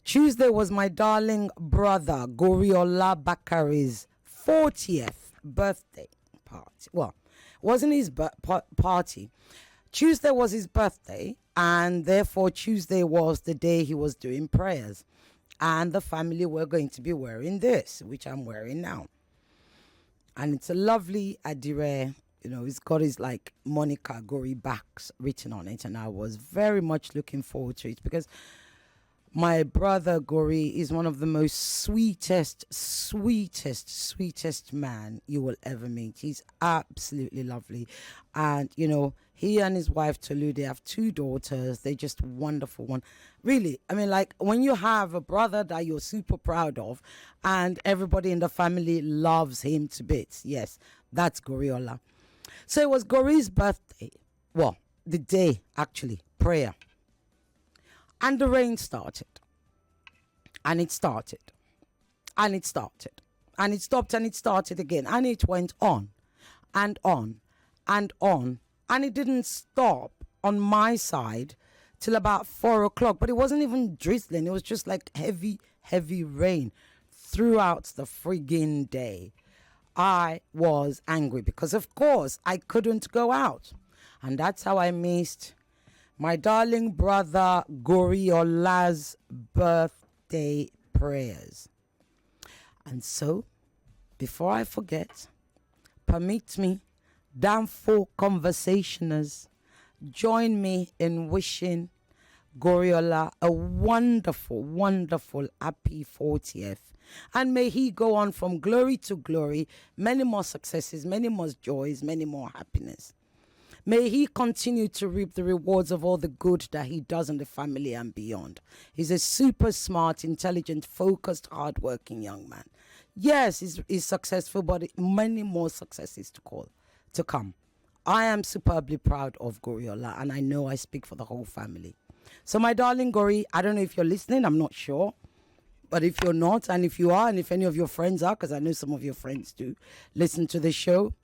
Tuesday was my darling brother Goriola Bakare's 40th birthday party. Well, it wasn't his party. Tuesday was his birthday, and therefore Tuesday was the day he was doing prayers. And the family were going to be wearing this, which I'm wearing now. And it's a lovely adire. You know, it's got his like Monica Gori backs written on it. And I was very much looking forward to it because my brother Gori is one of the most sweetest man you will ever meet. He's absolutely lovely. And, you know, he and his wife Tolu, they have 2 daughters. They're just wonderful one. Really, I mean, like when you have a brother that you're super proud of and everybody in the family loves him to bits. Yes, that's Goriola. So it was Gori's birthday. Well, the day, actually, prayer. And the rain started. And it started. And it started. And it stopped and it started again. And it went on. And on. And on. And it didn't stop on my side till about 4 o'clock. But it wasn't even drizzling. It was just like heavy, heavy rain throughout the friggin' day. I was angry because, of course, I couldn't go out. And that's how I missed my darling brother Goriola's birthday prayers. And so, before I forget, permit me, Danfo conversationers, join me in wishing Goriola a wonderful, wonderful, happy 40th. And may he go on from glory to glory, many more successes, many more joys, many more happiness. May he continue to reap the rewards of all the good that he does in the family and beyond. He's a super smart, intelligent, focused, hardworking young man. Yes, he's successful, but many more successes to come. I am superbly proud of Goriola, and I know I speak for the whole family. So my darling Gori, I don't know if you're listening, I'm not sure. But if you're not, and if you are, and if any of your friends are, because I know some of your friends do, listen to the show,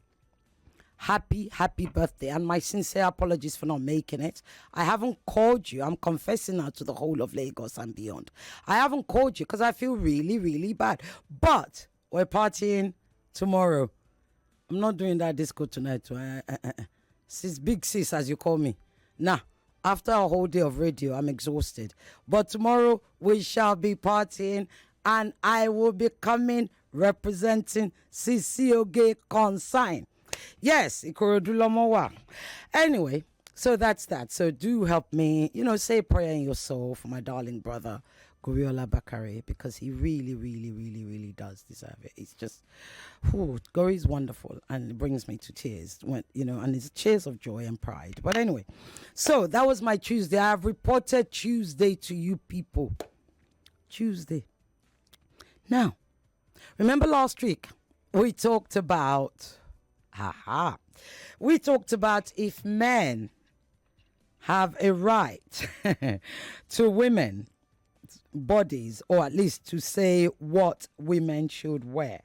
happy birthday. And my sincere apologies for not making it. I haven't called you. I'm confessing now to the whole of Lagos and beyond. I haven't called you because I feel really, really bad. But we're partying tomorrow. I'm not doing that disco tonight. Sis, big sis, as you call me. Nah. After a whole day of radio, I'm exhausted. But tomorrow, we shall be partying, and I will be coming representing CCOG Consign. Yes, Ikorodulomowa. Anyway, so that's that. So do help me, say a prayer in your soul for my darling brother, Goriola Bakare, because he really, really, really, really does deserve it. It's just, Gori's wonderful, and it brings me to tears, and it's tears of joy and pride. But anyway, so that was my Tuesday. I have reported Tuesday to you people. Tuesday. Now, remember last week, we talked about, if men have a right to women bodies, or at least to say what women should wear.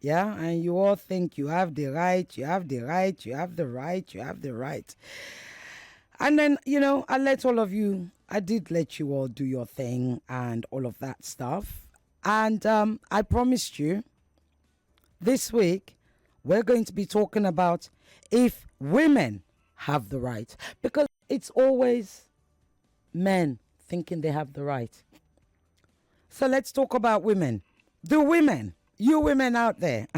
Yeah, and you all think you have the right, you have the right, you have the right, you have the right. And then, I did let you all do your thing and all of that stuff. And I promised you this week we're going to be talking about if women have the right, because it's always men thinking they have the right. So let's talk about women. The women, you women out there,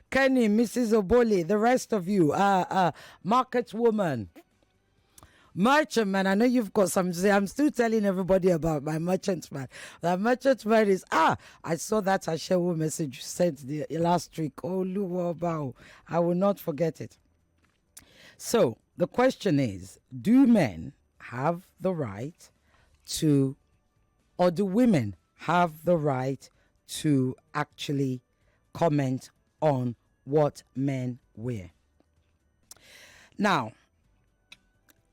Kenny, Mrs. Oboli, the rest of you, market woman, merchant man. I know you've got some to say. I'm still telling everybody about my merchant man. That merchant man is, I saw that Ashewo message you sent last week. Oh, Luwabao. I will not forget it. So the question is, do men have the right to, or do women have the right to actually comment on what men wear? Now,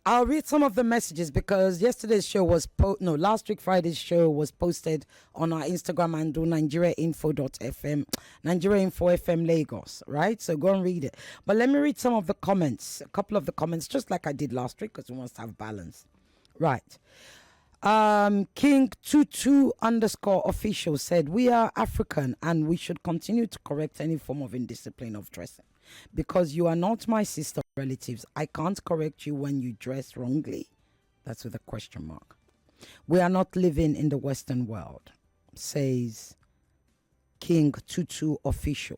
I'll read some of the messages because yesterday's show was, last week Friday's show was posted on our Instagram handle, NigeriaInfo.fm, Nigeria Info FM Lagos, right? So go and read it. But let me read some of the comments, a couple of the comments, just like I did last week, because we must have balance. Right. King Tutu underscore official said, we are African and we should continue to correct any form of indiscipline of dressing. Because you are not my sister or relatives, I can't correct you when you dress wrongly. That's with a question mark. We are not living in the Western world, says King Tutu official.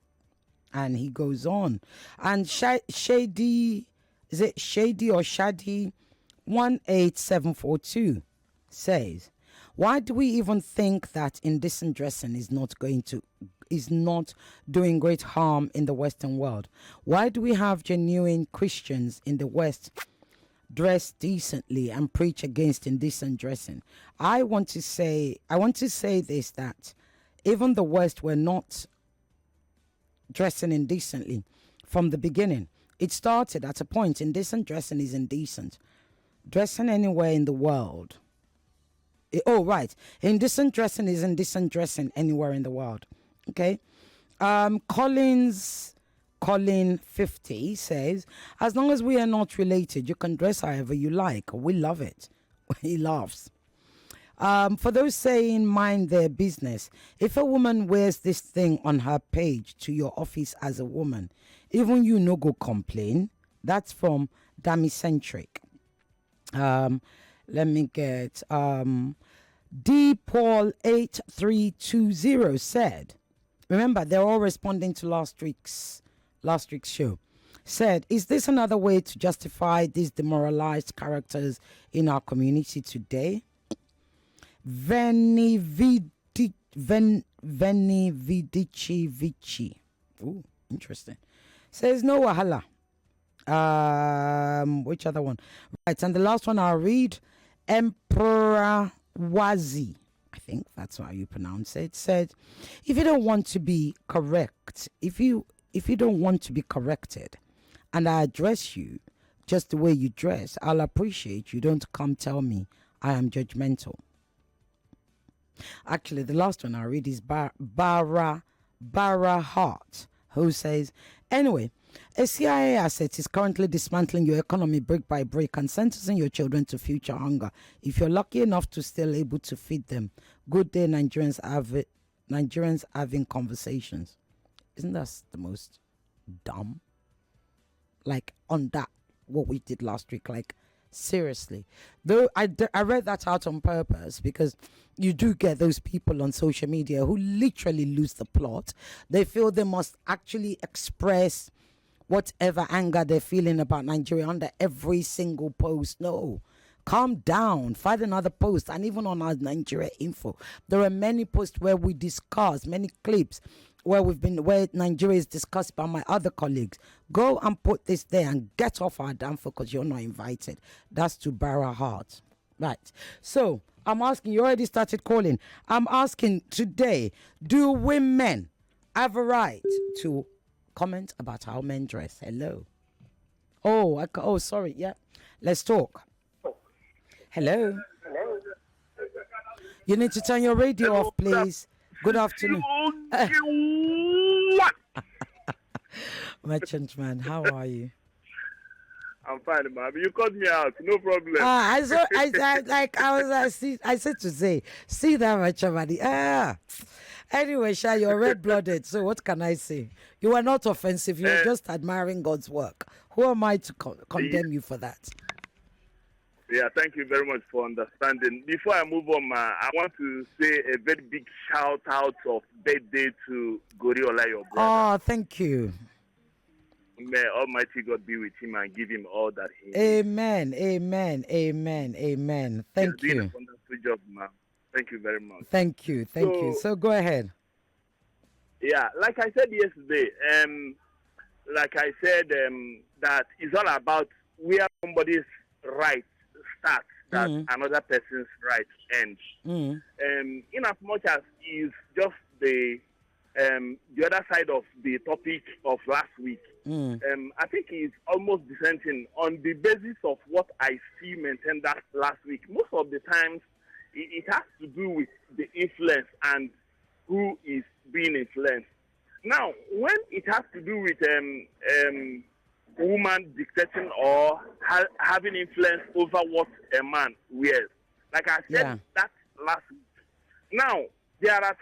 And he goes on. And Shady, is it Shady or Shady 18742 says, why do we even think that indecent dressing is not doing great harm in the Western world? Why do we have genuine Christians in the West dress decently and preach against indecent dressing? I want to say this, that even the West were not dressing indecently from the beginning. It started at a point. Indecent dressing is indecent. Dressing anywhere in the world. Indecent dressing is indecent dressing anywhere in the world. Okay. Colin 50 says, as long as we are not related, you can dress however you like. We love it. He laughs. For those saying mind their business, if a woman wears this thing on her page to your office as a woman, even you no go complain. That's from Damicentric. Let me get D Paul 8320 said, remember they're all responding to last week's show, said, is this another way to justify these demoralized characters in our community today? Veni Vidici Vici. Ooh, interesting. Says no wahala. Which other one? Right, and the last one I'll read. Emperor Wazi, I think that's how you pronounce it, said, if you don't want to be correct, if you don't want to be corrected, and I address you just the way you dress, I'll appreciate you don't come tell me I am judgmental. Actually, the last one I read is Bara Hart, who says, anyway, a CIA asset is currently dismantling your economy brick by brick and sentencing your children to future hunger. If you're lucky enough to still able to feed them, good day, Nigerians having conversations. Isn't that the most dumb? Like, on that, what we did last week, like, seriously. Though I read that out on purpose because you do get those people on social media who literally lose the plot. They feel they must actually express whatever anger they're feeling about Nigeria under every single post. No, calm down, find another post. And even on our Nigeria info, there are many posts where we discuss, many clips where Nigeria is discussed by my other colleagues. Go and put this there and get off our Danfo because you're not invited. That's to Barra Heart. Right. So I'm asking, you already started calling. I'm asking today, do women have a right to comment about how men dress? Hello. Oh, sorry. Yeah. Let's talk. Hello. You need to turn your radio off, please. Good afternoon. Merchant man, how are you? I'm fine, man. You called me out, no problem. I said to say, see that merchant man. Anyway, Sha, you're red-blooded, so what can I say? You are not offensive. You're just admiring God's work. Who am I to condemn you for that? Yeah, thank you very much for understanding. Before I move on, I want to say a very big shout-out of birthday to Goriola, your brother. Oh, thank you. May Almighty God be with him and give him all that he needs. Amen, amen, amen, amen. Thank you. He's doing a wonderful job, man. Thank you very much. Thank you. So go ahead. Yeah, like I said yesterday, that it's all about where somebody's right starts, that another person's right ends. In as much as is just the other side of the topic of last week, I think it's almost dissenting on the basis of what I see maintained that last week. Most of the times, it has to do with the influence and who is being influenced. Now, when it has to do with a woman dictating or having influence over what a man wears, Like I said Yeah. that last week. Now, there were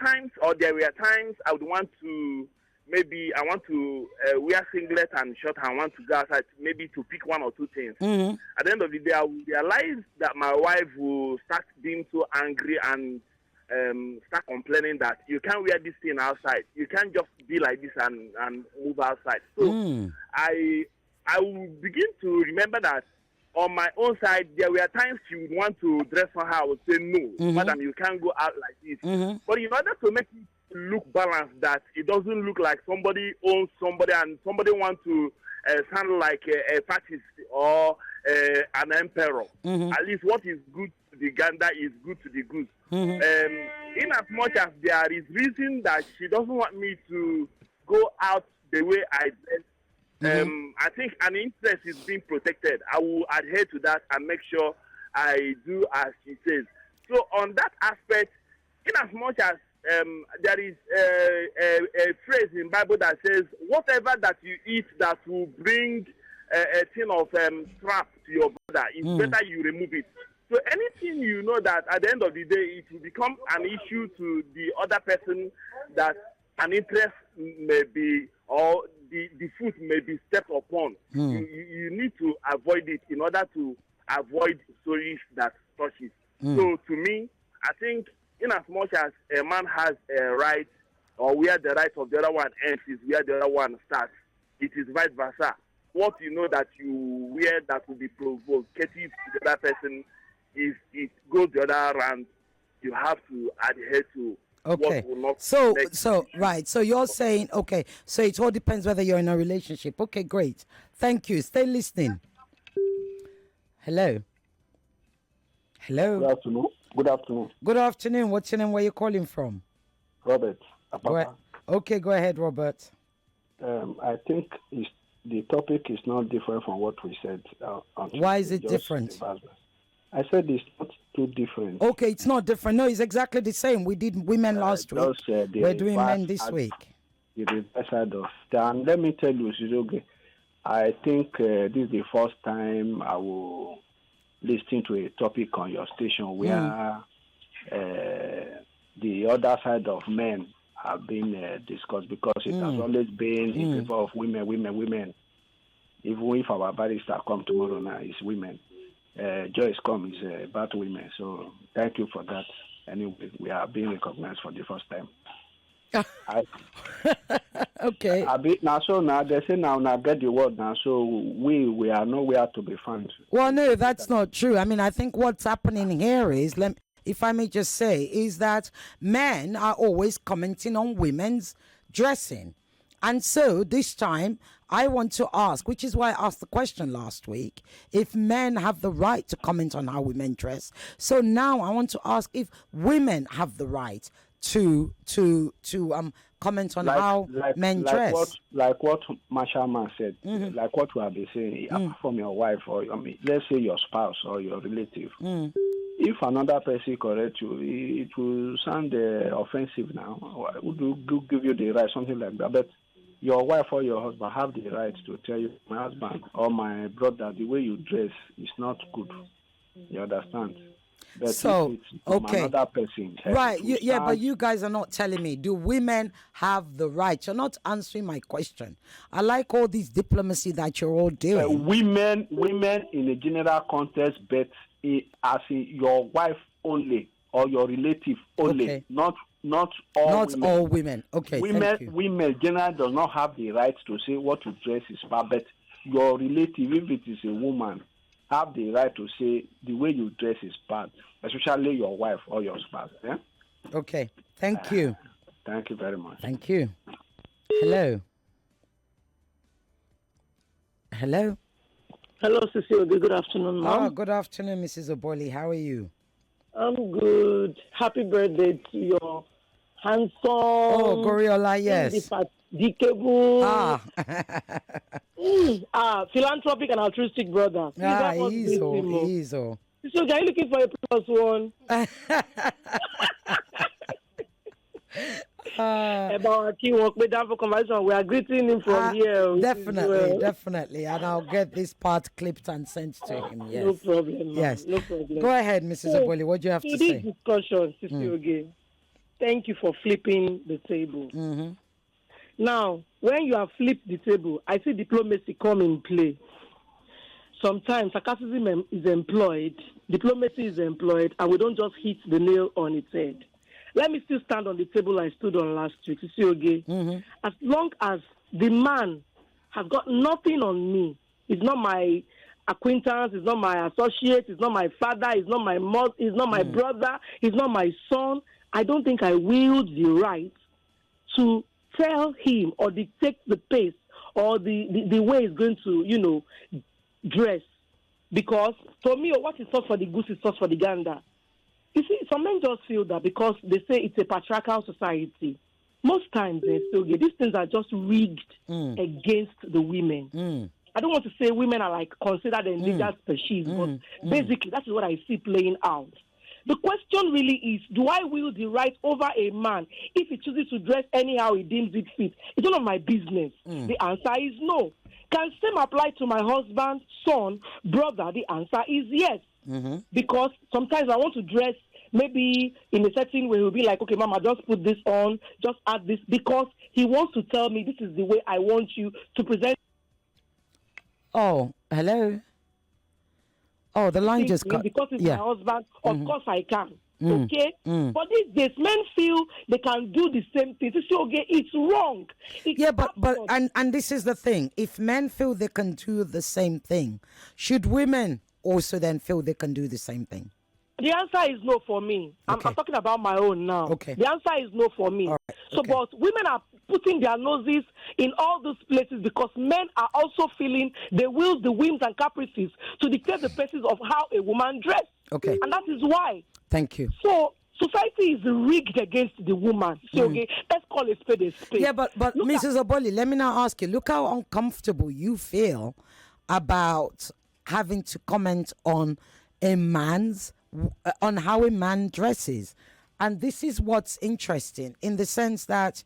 times I would want to, maybe I want to wear singlet and short. I want to go outside, maybe to pick one or two things. Mm-hmm. At the end of the day, I will realize that my wife will start being so angry and start complaining that you can't wear this thing outside. You can't just be like this and move outside. So I will begin to remember that on my own side, there were times she would want to dress for her. I would say, no, madam, you can't go out like this. But in order to make it look balanced, that it doesn't look like somebody owns somebody and somebody wants to sound like a fascist or an emperor. At least what is good to the gander is good to the goose. In as much as there is reason that she doesn't want me to go out the way I dress, I think an interest is being protected. I will adhere to that and make sure I do as she says. So on that aspect, in as much as there is a phrase in Bible that says, whatever that you eat that will bring a thing of trap to your brother, it's better you remove it. So anything you know that at the end of the day it will become an issue to the other person, that an interest may be, or the foot may be stepped upon. You need to avoid it in order to avoid stories that touch it. So to me, I think in as much as a man has a right, or where the right of the other one ends is where the other one starts, it is vice versa. What you know that you wear that will be provocative to the other person, if it goes the other round, you have to adhere to. Okay. So right. So you're saying, okay, so it all depends whether you're in a relationship. Okay, great. Thank you. Stay listening. Hello. Hello. Good afternoon. Good afternoon. Good afternoon. What's your name? Where you calling from? Robert. Apapa. Okay, go ahead, Robert. I think the topic is not different from what we said. Why is it different? I said it's not too different. Okay, it's not different. No, it's exactly the same. We did women last week. We're doing men this week. The reverse side of that. Let me tell you, Shizoge, I think this is the first time I will listen to a topic on your station where the other side of men have been discussed, because it has always been in favor of women. Even if our barrister come tomorrow now, it's women. Joyce come is about women. So thank you for that. Anyway, we are being recognized for the first time. Okay. Now they say now get the word now. So we are nowhere to be found. Well, no, that's not true. I mean, I think what's happening here is, if I may just say, is that men are always commenting on women's dressing. And so this time I want to ask, which is why I asked the question last week, if men have the right to comment on how women dress. So now I want to ask if women have the right to comment on how men dress. Like what Marshall Man said, like what we have been saying, apart from your wife, or let's say your spouse or your relative. If another person corrects you, it will sound offensive now. Would give you the right, something like that. But your wife or your husband have the right to tell you, my husband or my brother, the way you dress is not good. You understand? But so, okay. Another person. Right. But you guys are not telling me, do women have the right? You're not answering my question. I like all this diplomacy that you're all doing. Women in a general context, but as in your wife only or your relative only, not all women. All women. Okay. Women generally does not have the right to say what to dress is bad, but your relative, if it is a woman, have the right to say the way you dress is bad, especially your wife or your spouse. Yeah? Okay. Thank you. Thank you very much. Thank you. Hello. Hello. Hello, Cecile. Good afternoon, ma'am. Oh, good afternoon, Mrs. Oboli. How are you? I'm good. Happy birthday to your handsome. Oh, Goriola, yes. Dikebo. Philanthropic and altruistic brother. He's so, are you looking for a plus one? About work with Danfo conversation. We are greeting him from here. Definitely. And I'll get this part clipped and sent to him. Yes. No problem, ma'am. Yes. No problem. Go ahead, Mrs. Oboli. What do you have to say? This discussion, Sister Oge, thank you for flipping the table. Mm-hmm. Now, when you have flipped the table, I see diplomacy come in play. Sometimes sarcasm is employed, diplomacy is employed, and we don't just hit the nail on its head. Let me still stand on the table I stood on last week. You see, okay? Mm-hmm. As long as the man has got nothing on me, he's not my acquaintance, he's not my associate, he's not my father, he's not my mother, he's not my brother, he's not my son, I don't think I wield the right to tell him or dictate the pace or the way he's going to, dress. Because for me, what is sauce for the goose is sauce for the gander. You see, some men just feel that because they say it's a patriarchal society. Most times, these things are just rigged against the women. I don't want to say women are like considered endangered species, but basically that is what I see playing out. The question really is, do I wield the right over a man if he chooses to dress anyhow he deems it fit? It's none of my business. The answer is no. Can same apply to my husband, son, brother? The answer is yes. Because sometimes I want to dress maybe in a certain way. He'll be like, okay, mama, just put this on, just add this, because he wants to tell me this is the way I want you to present. Oh, hello. Oh, the line just cut. Because it's my husband, of course I can. Okay? But these days, men feel they can do the same thing. So, okay, it's wrong. And this is the thing. If men feel they can do the same thing, should women also then feel they can do the same thing? The answer is no for me. Okay. I'm talking about my own now. Okay. The answer is no for me. All right. So, Okay. but women are putting their noses in all those places because men are also feeling they will the whims and caprices to dictate the paces of how a woman dresses. Okay. And that is why. Thank you. So, society is rigged against the woman. So, okay, let's call a spade a spade. Yeah, but Mrs. Oboli, let me now ask you, look how uncomfortable you feel about having to comment on on how a man dresses. And this is what's interesting in the sense that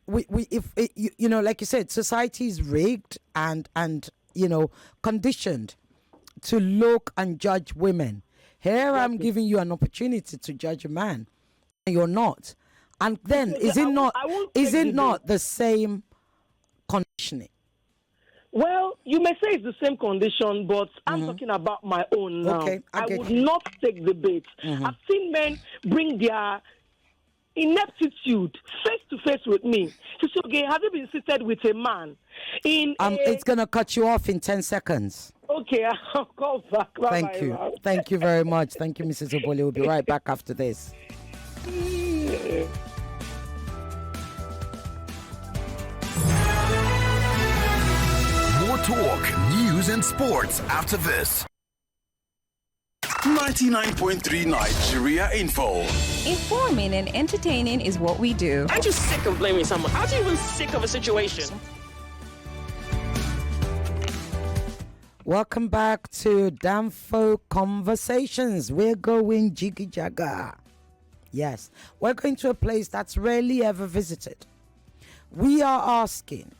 like you said, society is rigged and conditioned to look and judge women. Here I'm giving you an opportunity to judge a man. You're not. And then is it not the same conditioning? Well, you may say it's the same condition, but I'm talking about my own now. Okay, I would not take the bait. I've seen men bring their ineptitude face to face with me. So, okay, have you been seated with a man? It's going to cut you off in 10 seconds. Okay, I'll call back. Thank you. Thank you very much. Thank you, Mrs. Oboli. We'll be right back after this. More talk, news and sports after this. 99.3 Nigeria Info. Informing and entertaining is what we do. Aren't you sick of blaming someone? Aren't you even sick of a situation? Welcome back to Danfo Conversations. We're going jiggy jagga. Yes, we're going to a place that's rarely ever visited. We are asking,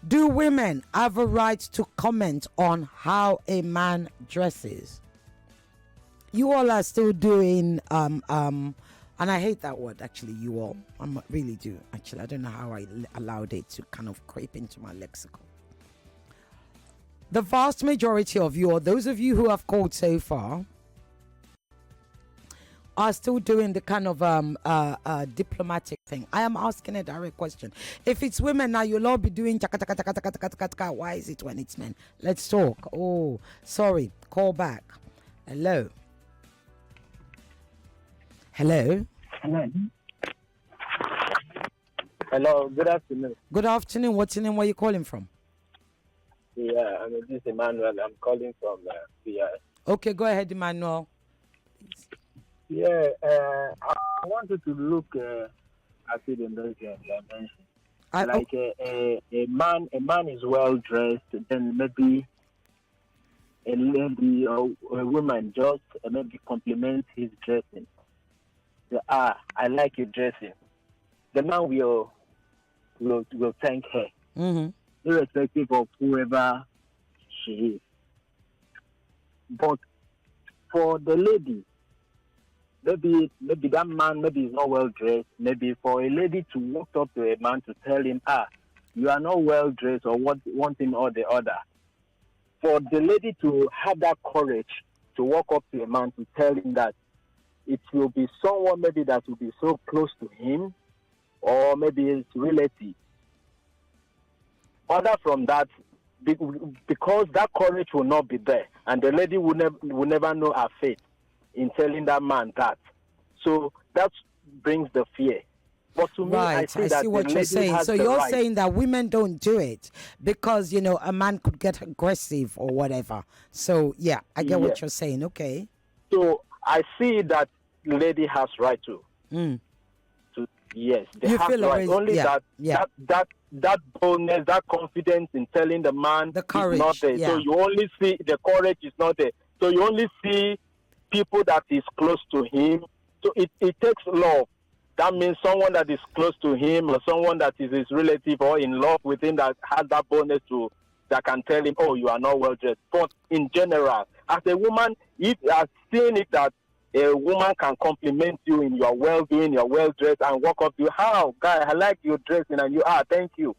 do women have a right to comment on how a man dresses? You all are still doing and I hate that word actually, you all. I really do actually. I don't know how I allowed it to kind of creep into my lexicon. The vast majority of you, or those of you who have called so far, are still doing the kind of diplomatic thing. I am asking a direct question. If it's women now, you'll all be doing chaka chaka chaka chaka chaka chaka chaka. Why is it when it's men? Let's talk. Oh, sorry. Call back. Hello. Hello. Hello. Good afternoon. Good afternoon. What's your name? Where are you calling from? Yeah, this is Emmanuel. I'm calling from PI. Okay, go ahead, Emmanuel. Yeah, I wanted to look at it in those dimensions. A man is well dressed, then maybe a lady or a woman just maybe compliments his dressing. Say, I like your dressing. the man will thank her, irrespective of whoever she is. But for the lady, maybe that man maybe is not well dressed. Maybe for a lady to walk up to a man to tell him, you are not well dressed or one thing or the other. For the lady to have that courage to walk up to a man to tell him that it will be someone maybe that will be so close to him, or maybe his relative. Other from that, because that courage will not be there, and the lady will never know her fate in telling that man that. So that brings the fear. But to me, I see what you're saying. So you're saying that women don't do it because, a man could get aggressive or whatever. So, yeah, I get what you're saying. Okay. So I see that lady has right to. Yes, they you have feel right. Only that boldness, that confidence in telling the man the courage, is not there. So you only see the courage is not there. So you only see people that is close to him. So it takes love. That means someone that is close to him or someone that is his relative or in love with him that has that boldness that can tell him, you are not well dressed. But in general, as a woman, if you are seeing it that a woman can compliment you in your well-being, your well-dressed, and walk up to you, how, guy, I like your dressing, and you are, thank you.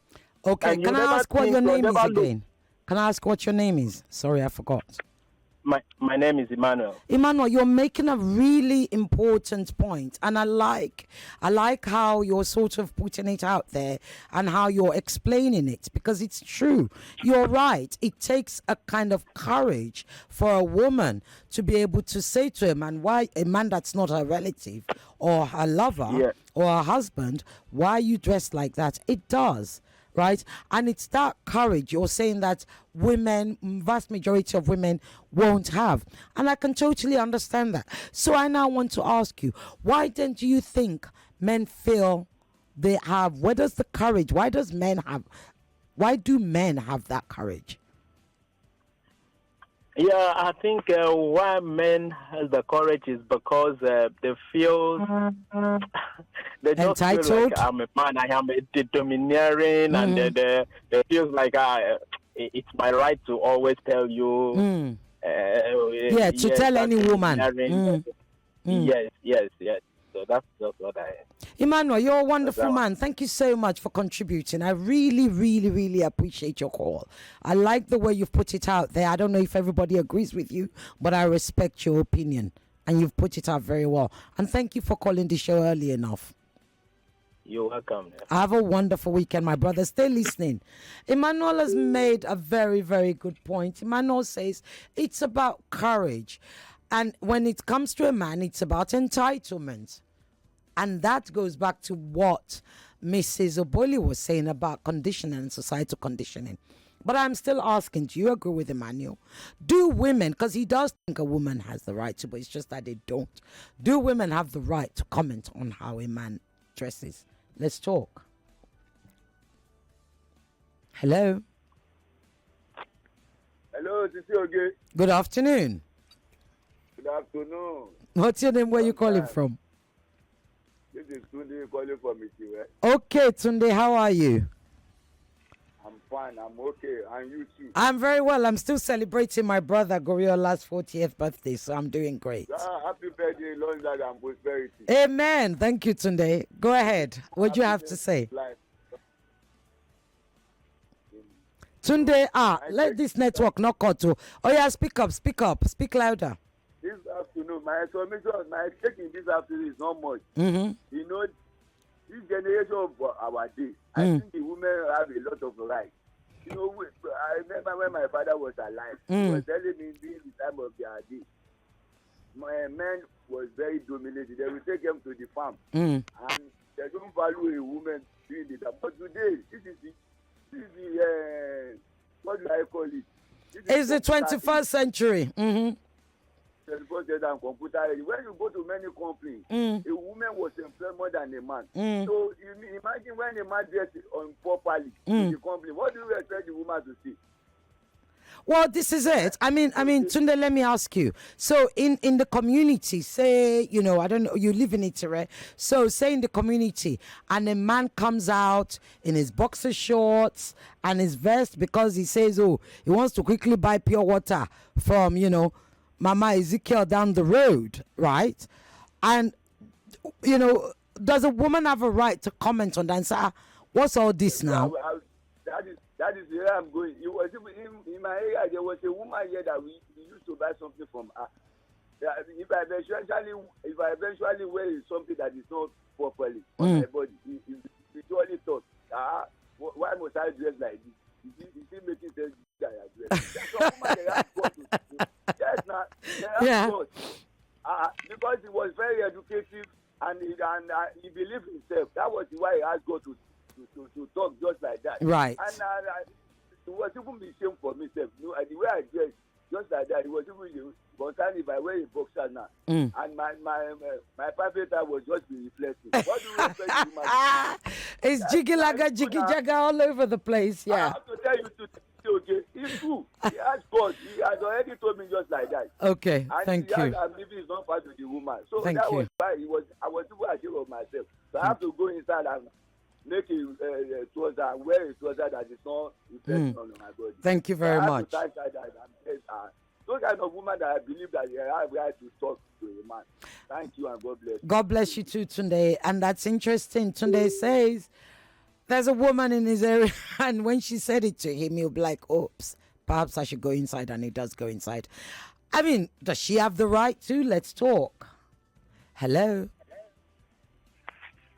Okay, can I ask what your name is again? Can I ask what your name is? Sorry, I forgot. My name is Emmanuel. Emmanuel, you're making a really important point, and I like how you're sort of putting it out there and how you're explaining it, because it's true. You're right. It takes a kind of courage for a woman to be able to say to a man, why a man that's not her relative or her lover or her husband, why are you dressed like that? It does. Right? And it's that courage you're saying that women, vast majority of women won't have. And I can totally understand that. So I now want to ask you, why then do you think men feel they have, where does the courage, why do men have that courage? Yeah, I think why men have the courage is because they feel they just entitled? Feel like I'm a man, I am domineering, and they feel like it's my right to always tell you. To tell any woman. Yes. So that's just what I am. Emmanuel, you're a wonderful man. Thank you so much for contributing. I really, really, really appreciate your call. I like the way you've put it out there. I don't know if everybody agrees with you, but I respect your opinion. And you've put it out very well. And thank you for calling the show early enough. You're welcome. Have a wonderful weekend, my brother. Stay listening. Emmanuel has made a very, very good point. Emmanuel says it's about courage. And when it comes to a man, it's about entitlement. And that goes back to what Mrs. Oboli was saying about conditioning and societal conditioning. But I'm still asking, do you agree with Emmanuel? Do women, because he does think a woman has the right to, but it's just that they don't. Do women have the right to comment on how a man dresses? Let's talk. Hello? Hello, this is Oge. Good afternoon. Good afternoon. What's your name? Where are you calling from? This is Tunde calling from Ichiwe. Okay, Tunde, how are you? I'm fine, I'm okay, and you too? I'm very well. I'm still celebrating my brother Goriola's 40th birthday, so I'm doing great. Happy birthday, long life and prosperity. Amen. Thank you, Tunde. Go ahead. What do you have to say? Tunde, let this network not cut to. Oh yeah, speak up, speak louder. This afternoon, my information, my taking this afternoon is not much. You know, this generation of our day, I think the women have a lot of rights. You know, I remember when my father was alive, he was telling me during the time of their day, my men was very dominated. They will take them to the farm, and they don't value a woman doing it. But today, this is the what do I call it? It's the 21st century. 21st century and computer. When you go to many companies, a woman was employed more than a man. So you imagine when a man dresses properly in the company, what do you expect the woman to see? Well, this is it. I mean, Tunde, let me ask you. So, in the community, say, I don't know, you live in it, right? So, say in the community, and a man comes out in his boxer shorts and his vest because he says, oh, he wants to quickly buy pure water from, Mama Ezekiel down the road, right? And, does a woman have a right to comment on that and say, what's all this now? That is where I'm going. It was in my area. There was a woman here that we used to buy something from her. If I eventually wear something that is not properly on my body, we surely thought, why must I dress like this? Is he making sense that I dress? That's a woman they have got to. Yes, now they have got. Because he was very educative and he believed himself. That was why he asked God to talk just like that. Right. And it was even the shame for myself. The way I dress, just like that, it was even concerned if I wear a boxer now. And my private eye was just be reflecting. What do you expect you might do? It's jiggy jagga all over the place, yeah. I have to tell you okay, it's true. He has God. He has already told me just like that. Okay, and thank you. I'm living is not part of the woman. So thank that you. was why I was super ashamed of myself. So I have to go inside and make a trouser, wear a trouser that is not reflecting on my body. Thank you very much. Those kind of women that I believe that they have right to talk to a man. Thank you and God bless you. God bless you too, Tunde. And that's interesting. Tunde says there's a woman in his area, and when she said it to him, he'll be like, oops, perhaps I should go inside, and he does go inside. I mean, does she have the right to? Let's talk. Hello?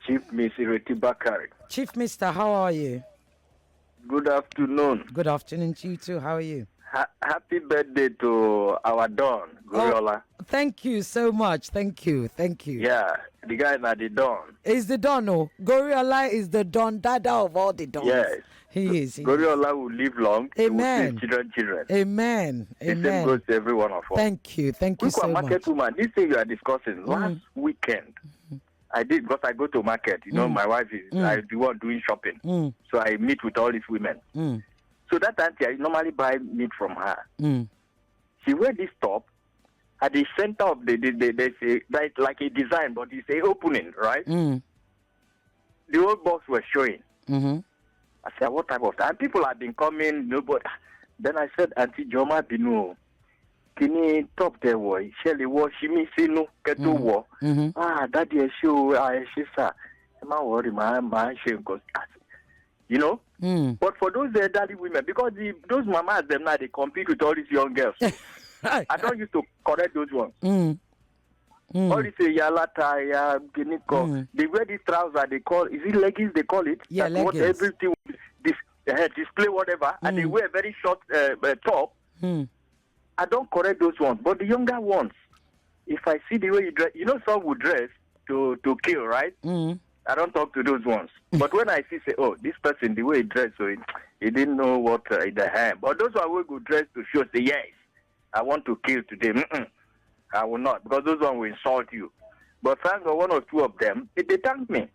Chief Miss Ireti Bakare. Chief Mister, how are you? Good afternoon. Good afternoon to you too. How are you? Happy birthday to our Don, Goriola. Oh, thank you so much. Thank you. Yeah, the guy na the Don. Is the Don, oh. Goriola is the Don Dada of all the Dons. Yes. He is. Goriola will live long. Amen. He will see children. Amen. The same goes to every one of us. Thank you so much. Market woman, this thing you are discussing, last weekend, I did, because I go to market. My wife is I the one doing shopping. So I meet with all these women. So that auntie, I normally buy meat from her. She wear this top at the center of there's like a design, but it's a opening, right? The old box was showing. I said, what type of time? And people have been coming, but then I said, Auntie Joma Binu, can you top there, boy? Shelly, what she me say no, get to war. Daddy, she sir. I'm not worried, my shame, because, But for those elderly women, because those mamas, them now, they compete with all these young girls. I don't used to correct those ones. All this yalata, giniko. They wear these trousers, they call, is it leggings they call it? Yeah, leggings. What everything, display whatever, and they wear very short top. I don't correct those ones. But the younger ones, if I see the way you dress, some would dress to kill, right? I don't talk to those ones. But when I see, say, oh, this person, the way he dressed, so he didn't know what in the hand. But those are good dress to show, say, yes, I want to kill today. I will not, because those ones will insult you. But thank God, one or two of them, they thanked me.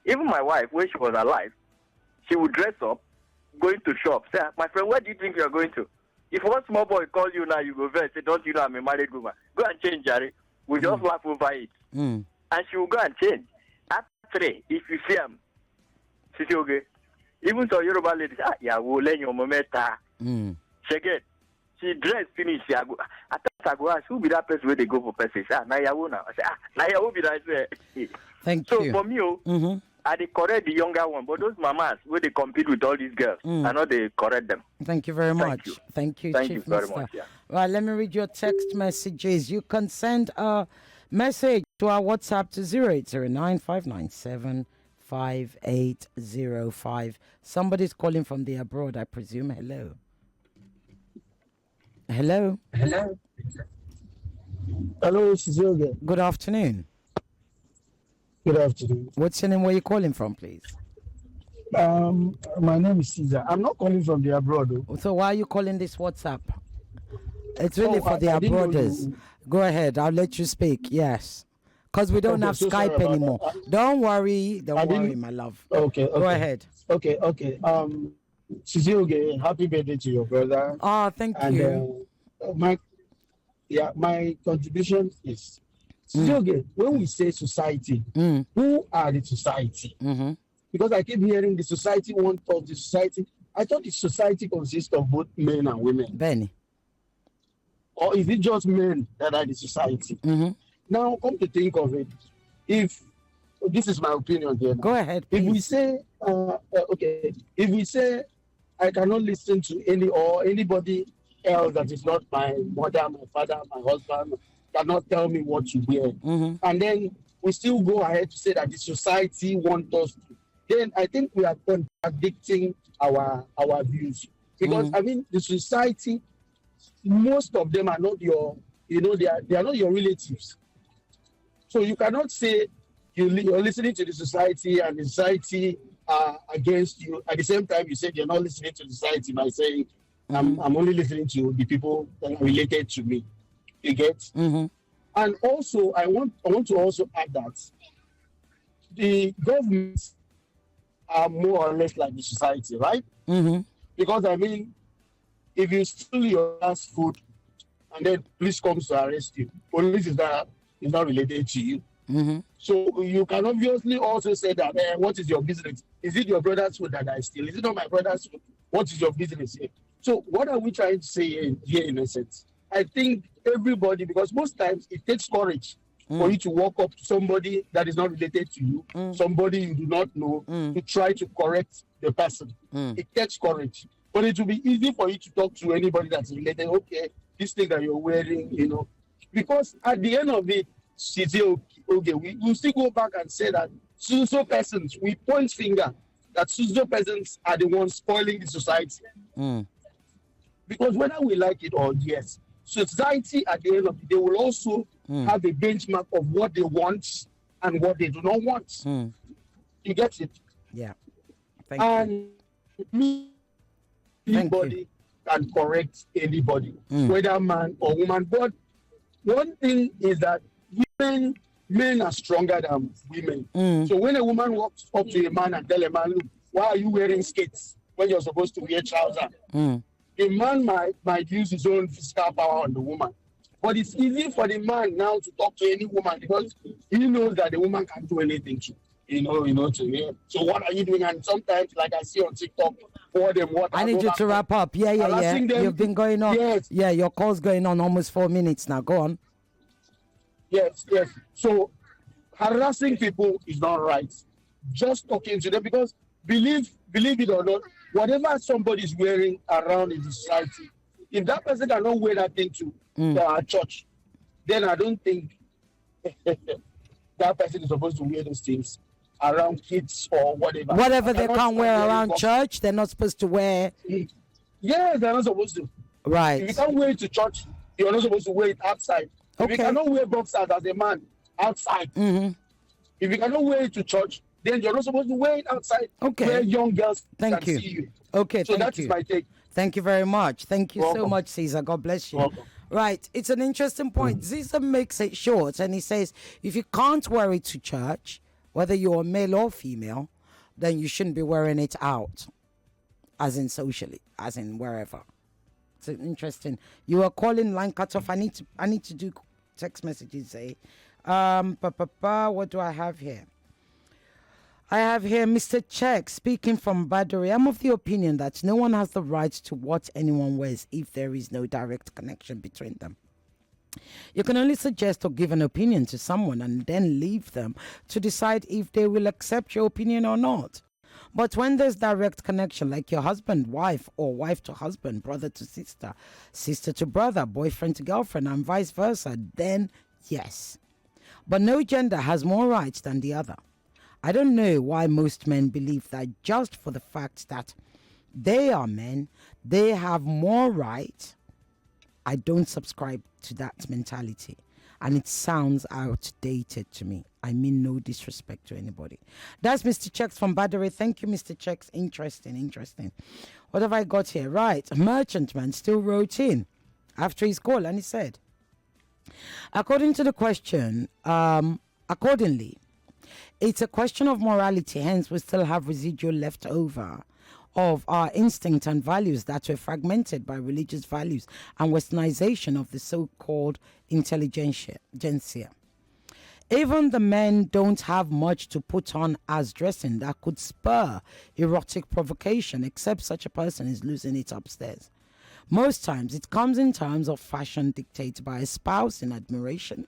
Even my wife, when she was alive, she would dress up, going to shop. Say, my friend, where do you think you're going to? If one small boy calls you now, you go there, say, don't you know I'm a married woman? Go and change, Jerry. We just laugh over it. And she will go and change. After 3, if you see him, she say, okay. Even so, Yoruba ladies, we'll let your momenta. She dressed, finish. I go ask, who be that person where they go for person? I say, who be that? Thank you. So for me, I they correct the younger one, but those mamas where they compete with all these girls, I know they correct them. Thank you very much. Thank you, Thank Chief you very Mister. much. Yeah. Right, let me read your text messages. You can send a message to our WhatsApp to 0809-597-5805. Somebody's calling from the abroad, I presume. Hello. Hello. Hello, Suzuki. Good afternoon. Good afternoon. What's your name? Where are you calling from, please? My name is Caesar. I'm not calling from the abroad, though. So why are you calling this WhatsApp? It's really for the abroaders. Go ahead. I'll let you speak. Yes. Because we don't have Skype anymore. Don't worry, my love. Okay. Go ahead. Okay. Sizioge, happy birthday to your brother. Oh, thank and, you. My contribution is Sizioge, when we say society, who are the society? Mm-hmm. Because I keep hearing the society wants of the society. I thought the society consists of both men and women. Benny. Or is it just men that are the society? Mm-hmm. Now, come to think of it, if this is my opinion here. Go ahead, please. If we say, if we say I cannot listen to anybody else that is not my mother, my father, my husband, cannot tell me what to wear, and then we still go ahead to say that the society wants us to, then I think we are contradicting our views. Because I mean, the society, most of them are not your, they are not your relatives. So you cannot say you're listening to the society and the society are against you. At the same time, you said you're not listening to the society by saying, I'm only listening to the people that are related to me. You get? And also, I want to also add that the governments are more or less like the society, right? Because I mean, if you steal your last food and then police comes to arrest you, police is not related to you. So you can obviously also say that, what is your business? Is it your brother's food that I steal? Is it not my brother's food? What is your business here? So what are we trying to say here in essence? I think everybody, because most times it takes courage for you to walk up to somebody that is not related to you, somebody you do not know, to try to correct the person. It takes courage. But it will be easy for you to talk to anybody that's related. Okay, this thing that you're wearing, because at the end of it, okay, we will still go back and say that so persons, we point finger that so persons are the ones spoiling the society. Because whether we like it or yes, society at the end of the day will also have a benchmark of what they want and what they do not want. You get it? Yeah. Thank you. Anybody can correct anybody, whether man or woman. But one thing is that men are stronger than women. So when a woman walks up to a man and tell a man, look, why are you wearing skates when you're supposed to wear trousers? A man might use his own physical power on the woman. But it's easy for the man now to talk to any woman because he knows that the woman can't do anything to So what are you doing? And sometimes, like I see on TikTok, for them, I need you to wrap up. Yeah. You've been going on. Yes. Yeah, your call's going on almost 4 minutes now. Go on. Yes. So harassing people is not right. Just talking to them, because believe it or not, whatever somebody is wearing around in the society, if that person cannot wear that thing to our church, then I don't think that person is supposed to wear those things around kids or whatever. Whatever they can't wear around church, they're not supposed to wear. Yes, they're not supposed to. Right. If you can't wear it to church, you're not supposed to wear it outside. Okay. If you cannot wear boxers as a man outside, if you cannot wear it to church, then you're not supposed to wear it outside. Okay. Where young girls can see you. Okay, so that's my take. Thank you very much. Thank you so much, Caesar. God bless you. Welcome. Right. It's an interesting point. Caesar makes it short and he says, if you can't wear it to church, whether you're male or female, then you shouldn't be wearing it out, as in socially, as in wherever. It's interesting. You are calling line cut off. I need to do text messages. What do I have here? I have here Mr. Check speaking from Baduri. I'm of the opinion that no one has the right to what anyone wears if there is no direct connection between them. You can only suggest or give an opinion to someone and then leave them to decide if they will accept your opinion or not. But when there's direct connection, like your husband, wife, or wife to husband, brother to sister, sister to brother, boyfriend to girlfriend, and vice versa, then yes. But no gender has more rights than the other. I don't know why most men believe that just for the fact that they are men, they have more rights. I don't subscribe to that mentality. And it sounds outdated to me. I mean no disrespect to anybody. That's Mr. Checks from Badere. Thank you, Mr. Checks. Interesting. What have I got here? Right. Merchant Man still wrote in after his call and he said, according to the question, accordingly, it's a question of morality, hence we still have residual left over of our instinct and values that were fragmented by religious values and westernization of the so-called intelligentsia. Even the men don't have much to put on as dressing that could spur erotic provocation, except such a person is losing it upstairs. Most times it comes in terms of fashion dictated by a spouse in admiration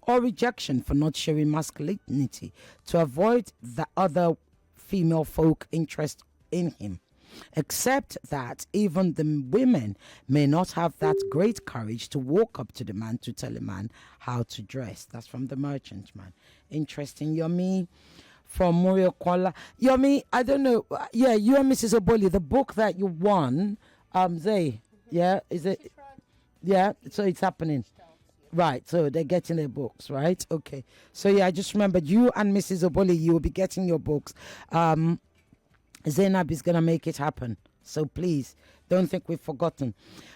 or rejection for not showing masculinity to avoid the other female folk interest in him. Except that even the women may not have that great courage to walk up to the man to tell a man how to dress. That's from The Merchant Man. Interesting, Yomi. From Murio Kuala. Yomi, I don't know. Yeah, you and Mrs. Oboli, the book that you won, Zay, yeah, is it? Yeah, so it's happening. Right, so they're getting their books, right? Okay. So yeah, I just remembered you and Mrs. Oboli, you will be getting your books. Zainab is going to make it happen. So please, don't think we've forgotten.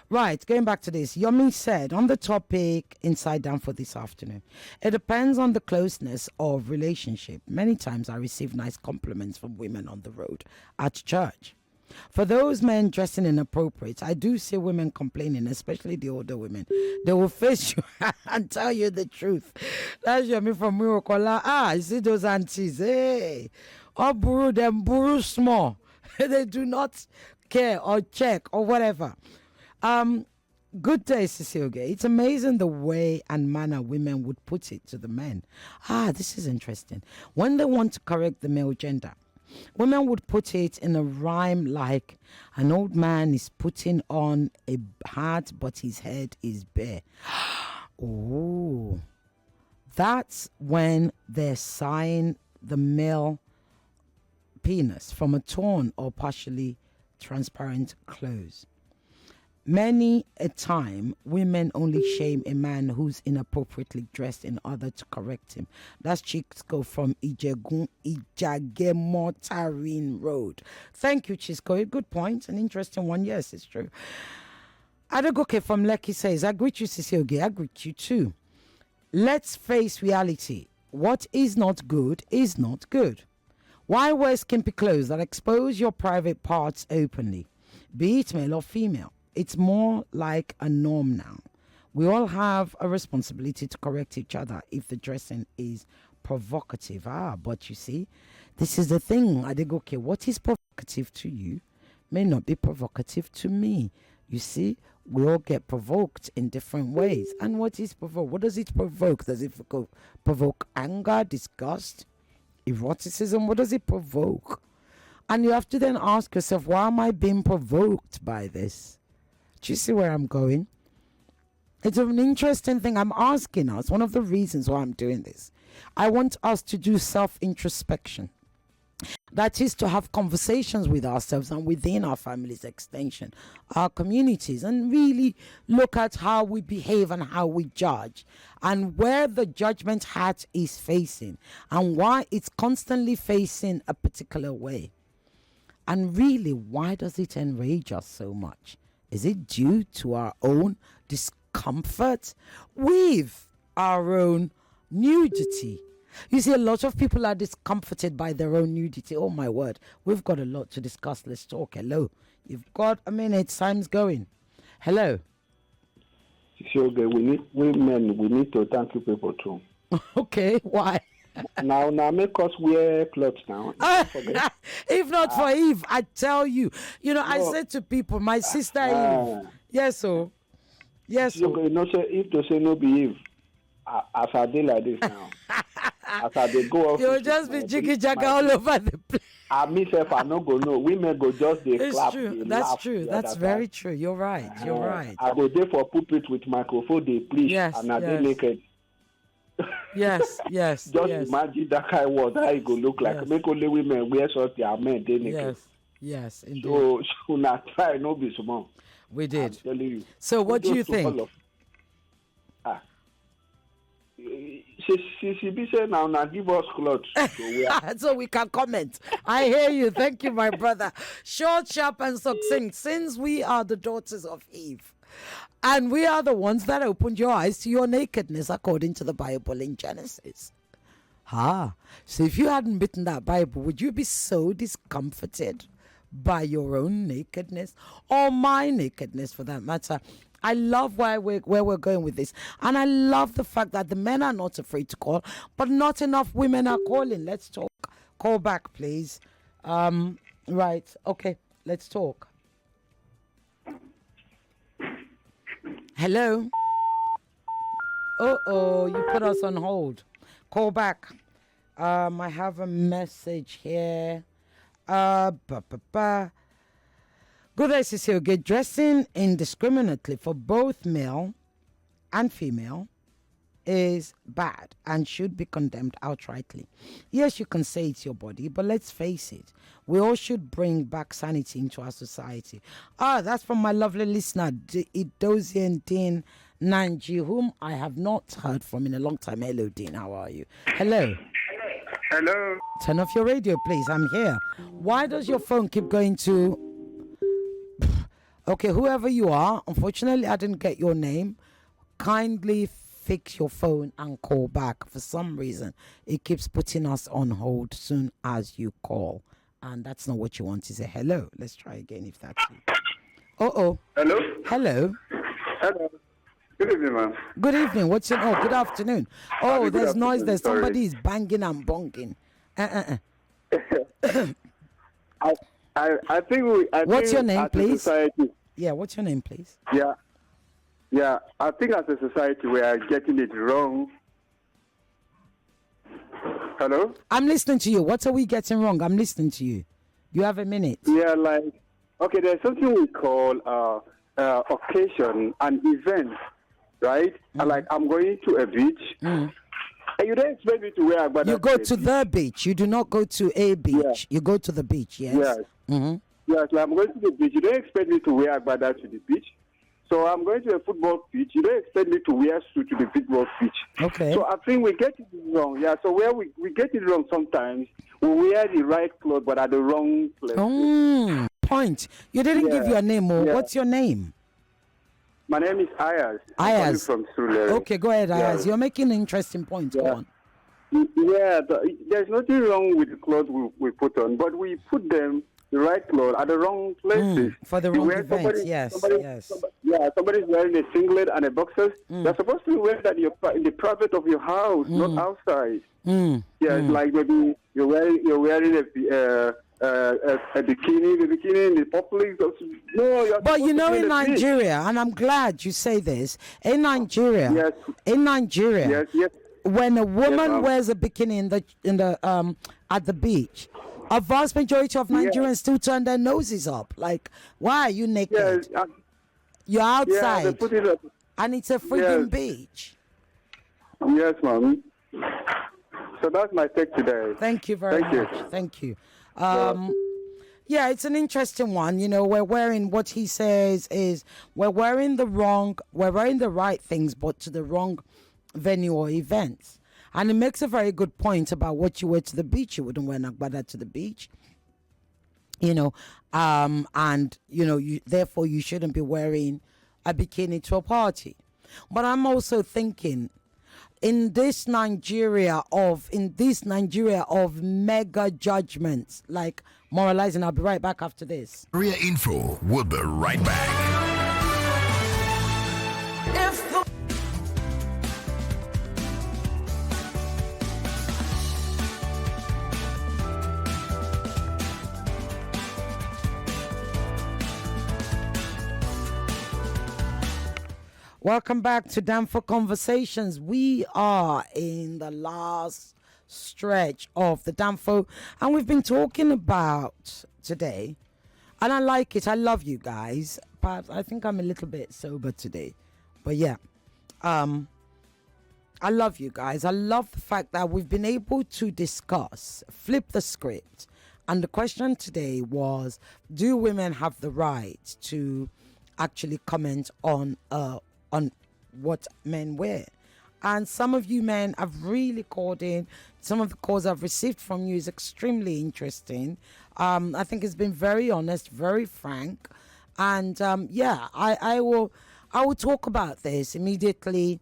Right, going back to this. Yomi said on the topic inside Danfo this afternoon, it depends on the closeness of relationship. Many times I receive nice compliments from women on the road, at church. For those men dressing inappropriate, I do see women complaining, especially the older women. They will face you and tell you the truth. That's Yomi from Mirokola. You see those aunties, hey. Or buru them, buru small. They do not care or check or whatever. Good day, Cecile. It's amazing the way and manner women would put it to the men. This is interesting. When they want to correct the male gender, women would put it in a rhyme like, an old man is putting on a hat, but his head is bare. Oh, that's when they're sighing the male penis from a torn or partially transparent clothes. Many a time, women only shame a man who's inappropriately dressed in order to correct him. That's Chisco from Ijagemotarin Road. Thank you, Chisco. A good point. An interesting one. Yes, it's true. Adegoke from Lekki says, I greet you, Sisioge. I greet you too. Let's face reality. What is not good is not good. Why wear skimpy clothes that expose your private parts openly, be it male or female? It's more like a norm now. We all have a responsibility to correct each other if the dressing is provocative. But you see, this is the thing, Adegoke. What is provocative to you may not be provocative to me. You see, we all get provoked in different ways. And what is provoke? What does it provoke? Does it provoke anger, disgust, eroticism? What does it provoke? And you have to then ask yourself, why am I being provoked by this? Do you see where I'm going? It's an interesting thing. I'm asking us, one of the reasons why I'm doing this, I want us to do self-introspection. That is to have conversations with ourselves and within our family's extension, our communities, and really look at how we behave and how we judge, and where the judgment hat is facing and why it's constantly facing a particular way. And really, why does it enrage us so much? Is it due to our own discomfort with our own nudity? You see, a lot of people are discomforted by their own nudity. Oh, my word. We've got a lot to discuss. Let's talk. Hello. You've got a minute. Time's going. Hello. Okay, we need to thank you people too. Okay, why? now make us wear clothes now. If not for Eve, I tell you. I said to people, my sister Eve. Yes, so. Yes, so. Okay, if to say no be Eve, as I do like this now. As I dey go off, you'll just be jiggy jagga all over the place. I myself, I no go know. Women go just dey clap. True. That's true. That's very true. You're right. You're right. I go there for pulpit with microphone. They preach, and I dey naked. Yes. Just imagine that kind of word. How it go look like? Make only women wear something. I men dey naked. Yes, indeed. So na try no be small. We did. I'm telling you. So what do you think? She be saying now give us clothes so we can comment. I hear you. Thank you, my brother. Short, sharp, and succinct. Since we are the daughters of Eve, and we are the ones that opened your eyes to your nakedness according to the Bible in Genesis. So if you hadn't bitten that Bible, would you be so discomforted by your own nakedness or my nakedness for that matter. I love where we're going with this. And I love the fact that the men are not afraid to call, but not enough women are calling. Let's talk. Call back, please. Right. Okay. Let's talk. Hello? Uh-oh, you put us on hold. Call back. I have a message here. Good day, Cecile. Good. Dressing indiscriminately for both male and female is bad and should be condemned outrightly. Yes, you can say it's your body, but let's face it, we all should bring back sanity into our society. That's from my lovely listener, Idosian Dean Nanji, whom I have not heard from in a long time. Hello, Dean. How are you? Hello. Hello. Turn off your radio, please. I'm here. Why does your phone keep going to... Okay, whoever you are, unfortunately, I didn't get your name. Kindly fix your phone and call back. For some reason, it keeps putting us on hold soon as you call. And that's not what you want to say. Hello. Let's try again if that's you. Uh-oh. Hello. Hello. Hello. Good evening, ma'am. Good evening. What's your... Oh, good afternoon. Oh, Good there's noise afternoon. there. Sorry. Somebody is banging and bonking. I think What's your name, as a please? society, Yeah, what's your name, please? yeah. I think as a society we are getting it wrong. Hello. I'm listening to you. What are we getting wrong? I'm listening to you. You have a minute. Yeah, okay. There's something we call occasion and event, right? Like I'm going to a beach. And you don't expect me to wear agbada. You go to the beach. You do not go to a beach. Yeah. You go to the beach, yes? Yes. Yes, like I'm going to the beach. You don't expect me to wear agbada to the beach. So I'm going to a football pitch. You don't expect me to wear suit to the football pitch. Okay. So I think we get it wrong. Yeah, so where we get it wrong sometimes, we wear the right clothes but at the wrong place. Point. You didn't give your name. What's your name? My name is Ayaz. Ayaz. I'm from Surulere. Okay, go ahead, Ayaz. You're making interesting points. Go on. Yeah, there's nothing wrong with the clothes we put on, but we put them, the right clothes, at the wrong places. For the wrong events, yes. Somebody's wearing a singlet and a boxers. They're supposed to wear that in the private of your house, not outside. It's like maybe you're wearing a bikini, in the public. No, but you know, in Nigeria, and I'm glad you say this, in Nigeria, when a woman wears a bikini in the at the beach, a vast majority of Nigerians still turn their noses up. Like, why are you naked? You're outside, and it's a freaking beach. Yes, ma'am. So that's my take today. Thank you very much. Thank you. Yeah, it's an interesting one. You know, we're wearing, what he says is we're wearing the right things, but to the wrong venue or events. And he makes a very good point about what you wear to the beach. You wouldn't wear nagbada to the beach. You know, and, you know, therefore you shouldn't be wearing a bikini to a party. But I'm also thinking, in this Nigeria of mega judgments, like moralizing. I'll be right back after this. Area Info will be right back. Welcome back to Danfo Conversations. We are in the last stretch of the Danfo, and we've been talking about today, and I like it. I love you guys. Perhaps I think I'm a little bit sober today, but yeah, I love you guys. I love the fact that we've been able to discuss, flip the script, and the question today was: do women have the right to actually comment on what men wear? And some of you men have really called in. Some of the calls I've received from you is extremely interesting. I think it's been very honest, very frank, and I will talk about this immediately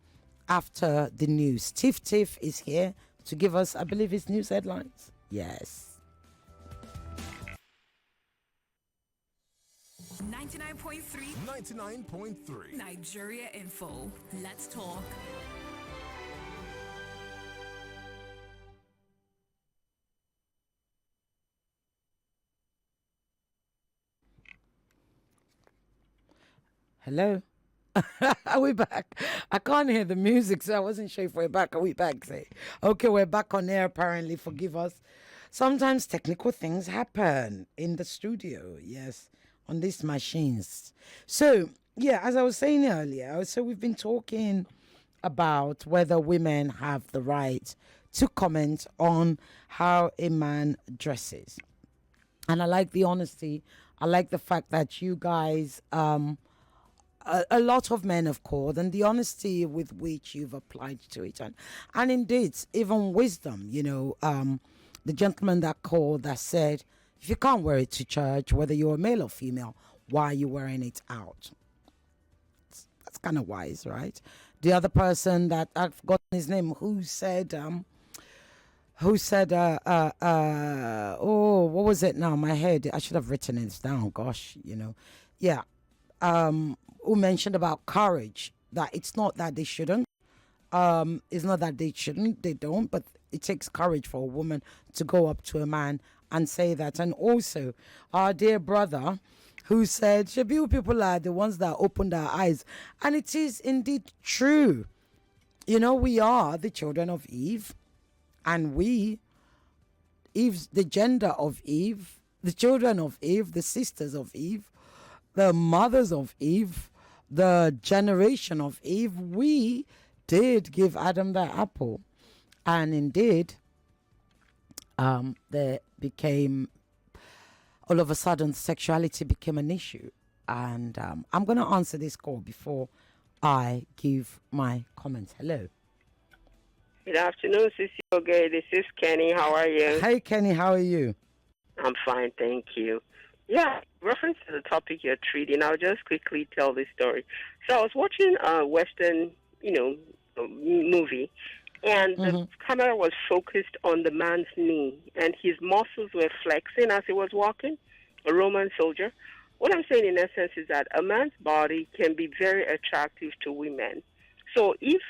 after the news. Tiff is here to give us, I believe, his news headlines. Yes. 99.3. 99.3. Nigeria Info. Let's talk. Hello? Are we back? I can't hear the music, so I wasn't sure if we're back. Are we back? Say, okay, we're back on air. Apparently, forgive us. Sometimes technical things happen in the studio. Yes, on these machines. So, yeah, as I was saying earlier, so we've been talking about whether women have the right to comment on how a man dresses, and I like the honesty. I like the fact that you guys a lot of men have called, and the honesty with which you've applied to it, and indeed even wisdom, the gentleman that called that said, if you can't wear it to church, whether you're male or female, why are you wearing it out? That's kind of wise, right? The other person that I've forgotten his name, who said oh, what was it now? My head, I should have written it down, gosh, yeah. Who mentioned about courage, that it's not that they shouldn't, it's not that they don't, but it takes courage for a woman to go up to a man and say that. And also our dear brother who said, Shabiu people are the ones that opened our eyes, and it is indeed true. We are the children of Eve, and Eve's the gender of Eve, the children of Eve, the sisters of Eve, the mothers of Eve, the generation of Eve. We did give Adam the apple, and indeed there became, all of a sudden, sexuality became an issue. And I'm going to answer this call before I give my comments. Hello. Good afternoon, Sissy Oge. This is Kenny. How are you? Hey, Kenny. How are you? I'm fine, thank you. Yeah, reference to the topic you're treating, I'll just quickly tell this story. So I was watching a Western, movie, and the camera was focused on the man's knee, and his muscles were flexing as he was walking, a Roman soldier. What I'm saying in essence is that a man's body can be very attractive to women. So if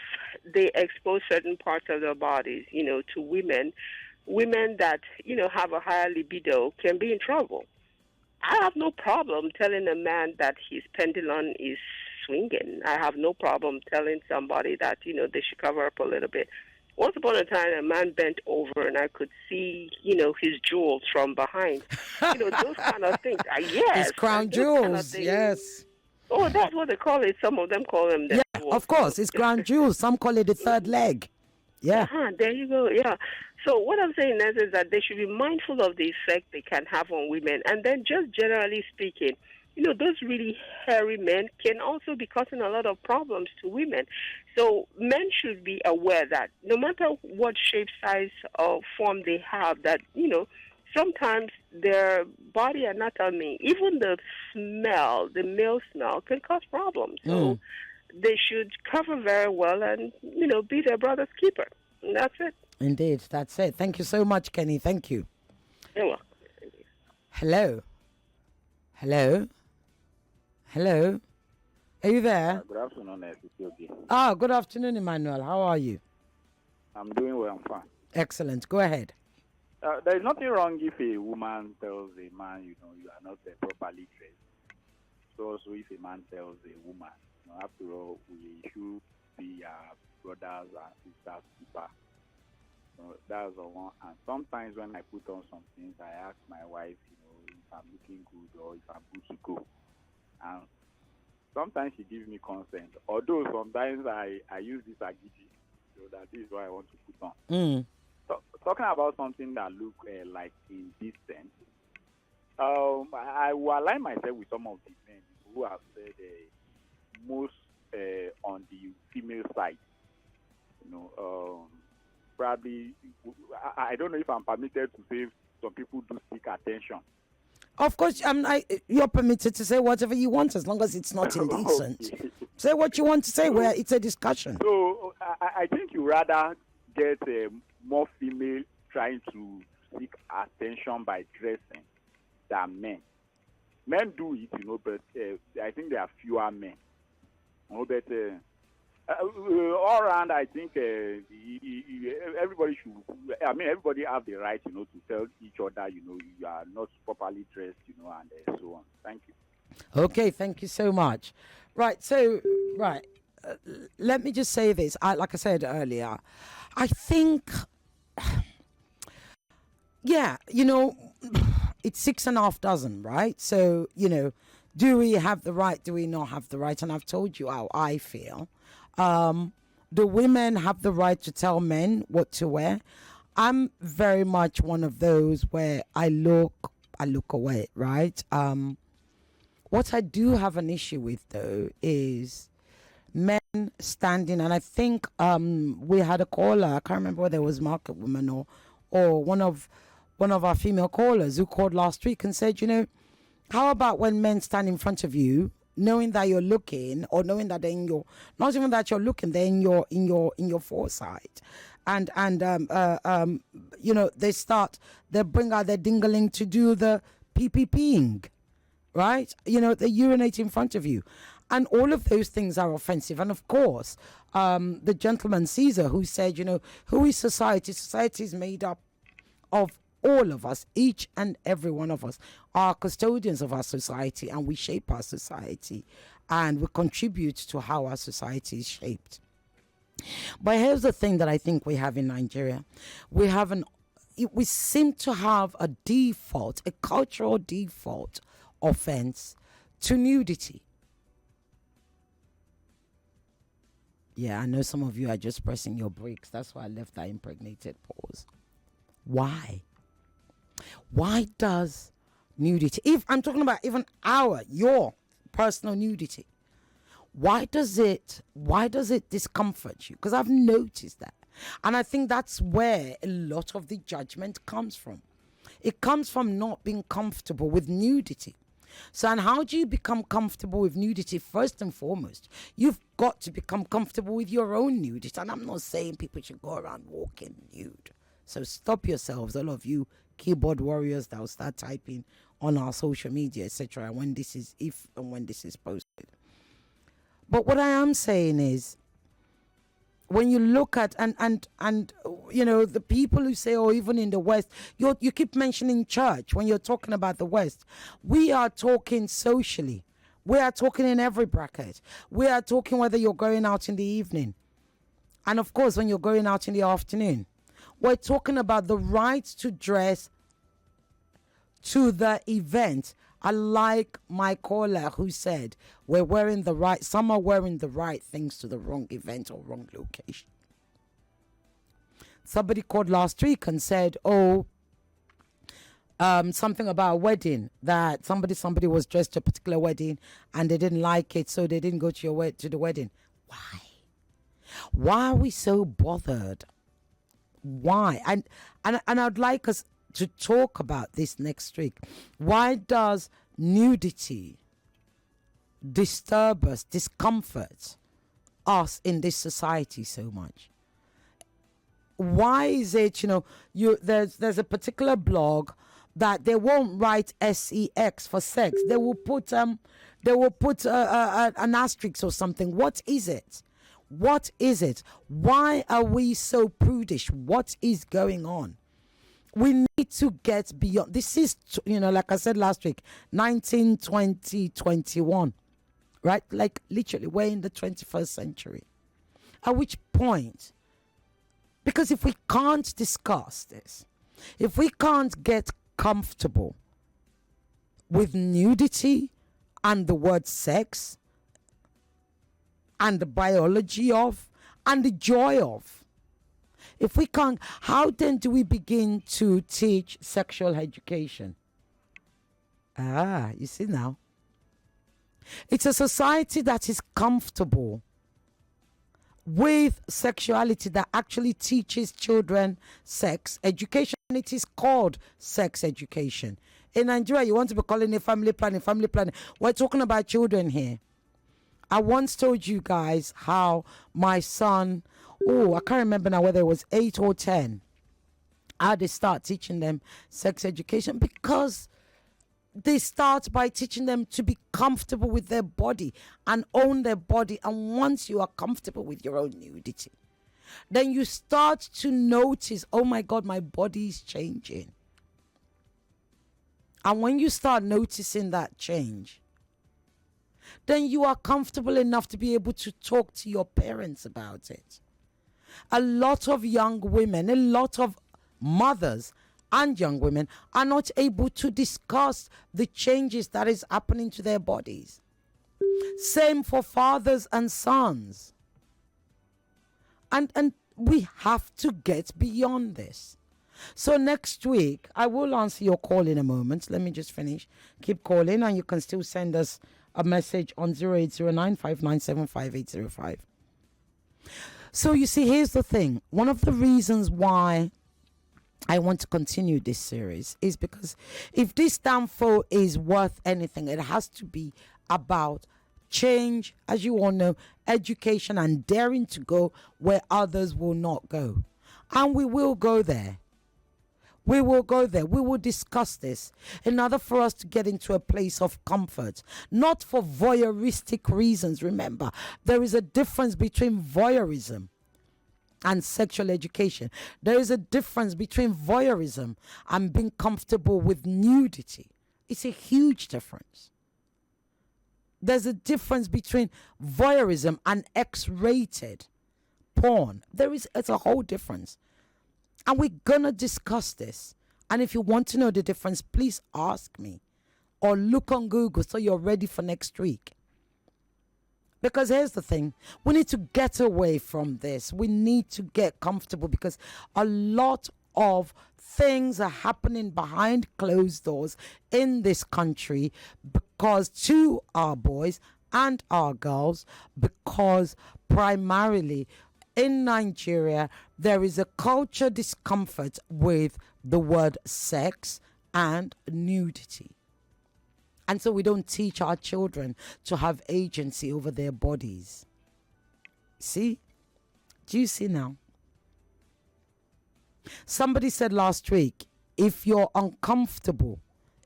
they expose certain parts of their bodies, to women that, have a higher libido can be in trouble. I have no problem telling a man that his pendulum is swinging. I have no problem telling somebody that, they should cover up a little bit. Once upon a time, a man bent over and I could see, his jewels from behind. Those kind of things. Yes. His crown jewels, kind of yes. Oh, that's what they call it. Some of them call them the jewels. Of course, it's crown jewels. Some call it the third leg. Yeah. There you go. Yeah. So what I'm saying is that they should be mindful of the effect they can have on women. And then just generally speaking, those really hairy men can also be causing a lot of problems to women. So men should be aware that no matter what shape, size, or form they have, that, sometimes their body anatomy, even the smell, the male smell, can cause problems. So they should cover very well and, be their brother's keeper. And that's it. Indeed, that's it. Thank you so much, Kenny. Thank you. You're welcome. Thank you. Hello? Hello? Hello? Are you there? Good afternoon, Sissy. Good afternoon, Emmanuel. How are you? I'm doing well. I'm fine. Excellent. Go ahead. There is nothing wrong if a woman tells a man, you are not properly dressed. So also if a man tells a woman, after all, we should be brothers and sisters keeper. That's the one. And sometimes when I put on some things, I ask my wife, if I'm looking good or if I'm good to go. And sometimes she gives me consent. Although sometimes I use this agidi, so that is what I want to put on. So, talking about something that look like indecent, I will align myself with some of the men who have said most on the female side. Probably, I don't know if I'm permitted to say some people do seek attention. Of course, you're permitted to say whatever you want as long as it's not indecent. Okay. Say what you want to say, where it's a discussion. So I think you rather get more female trying to seek attention by dressing than men. men do it, but I think there are fewer men. But all around, I think everybody should. I mean, everybody have the right, to tell each other, you are not properly dressed, and so on. Thank you. Okay, thank you so much. Right, so let me just say this. Like I said earlier, I think, yeah, it's 6.5 dozen, right? So, do we have the right? Do we not have the right? And I've told you how I feel. Do women have the right to tell men what to wear? I'm very much one of those where I look away, right? What I do have an issue with, though, is men standing, and I think we had a caller, I can't remember whether it was Market Woman or one of our female callers who called last week and said, how about when men stand in front of you, knowing that you're looking, or knowing that they're in your, not even that you're looking, they're in your foresight, and they bring out their dingling to do the pee-pee-peeing, right? They urinate in front of you. And all of those things are offensive. And of course, the gentleman Caesar who said, who is society? Society is made up of all of us, each and every one of us are custodians of our society, and we shape our society and we contribute to how our society is shaped. But here's the thing that I think we have in Nigeria. We seem to have a cultural default offense to nudity. Yeah, I know some of you are just pressing your brakes. That's why I left that impregnated pause. Why? Why does nudity, if I'm talking about even your personal nudity, why does it discomfort you? Because I've noticed that. And I think that's where a lot of the judgment comes from. It comes from not being comfortable with nudity. So, and how do you become comfortable with nudity? First and foremost, you've got to become comfortable with your own nudity. And I'm not saying people should go around walking nude. So stop yourselves, all of you keyboard warriors that will start typing on our social media, etc. when this is posted. But what I am saying is, when you look at and the people who say, oh, even in the West, you keep mentioning church when you're talking about the West. We are talking socially. We are talking in every bracket. We are talking whether you're going out in the evening, and of course when you're going out in the afternoon. We're talking about the right to dress to the event. I like my caller who said some are wearing the right things to the wrong event or wrong location. Somebody called last week and said, something about a wedding, that somebody was dressed to a particular wedding and they didn't like it, so they didn't go to the wedding. Why? Why are we so bothered? Why? And I'd like us to talk about this next week. Why does nudity disturb us, discomfort us in this society so much? Why is it, there's a particular blog that they won't write sex for sex. They will put an asterisk or something. What is it? What is it? Why are we so prudish? What is going on? We need to get beyond. This is, like I said last week, 19, 20, 21, right? Like literally, we're in the 21st century. At which point, because if we can't discuss this, if we can't get comfortable with nudity and the word sex, and the biology of, and the joy of. If we can't, how then do we begin to teach sexual education? You see now. It's a society that is comfortable with sexuality that actually teaches children sex education. It is called sex education. In Nigeria, you want to be calling it family planning. We're talking about children here. I once told you guys how my son, I can't remember now whether it was 8 or 10, how they start teaching them sex education, because They start by teaching them to be comfortable with their body and own their body. And once you are comfortable with your own nudity, then you start to notice, oh my God, my body is changing. And when you start noticing that change, then you are comfortable enough to be able to talk to your parents about it. A lot of young women, a lot of mothers and young women are not able to discuss the changes that is happening to their bodies. Same for fathers and sons. And we have to get beyond this. So next week, I will answer your call in a moment. Let me just finish. Keep calling, and you can still send us a message on 0809 597 5805. So you see, here's the thing. One of the reasons why I want to continue this series is because if this Danfo is worth anything, it has to be about change, as you all know, education, and daring to go where others will not go. And we will go there. We will go there. We will discuss this in order for us to get into a place of comfort, not for voyeuristic reasons. Remember, there is a difference between voyeurism and sexual education. There is a difference between voyeurism and being comfortable with nudity. It's a huge difference. There's a difference between voyeurism and X-rated porn. It's a whole difference. And we're going to discuss this. And if you want to know the difference, please ask me or look on Google so you're ready for next week. Because here's the thing. We need to get away from this. We need to get comfortable because a lot of things are happening behind closed doors in this country because to our boys and our girls, because primarily in Nigeria, there is a culture discomfort with the word sex and nudity. And so we don't teach our children to have agency over their bodies. See? Do you see now? Somebody said last week, if you're uncomfortable,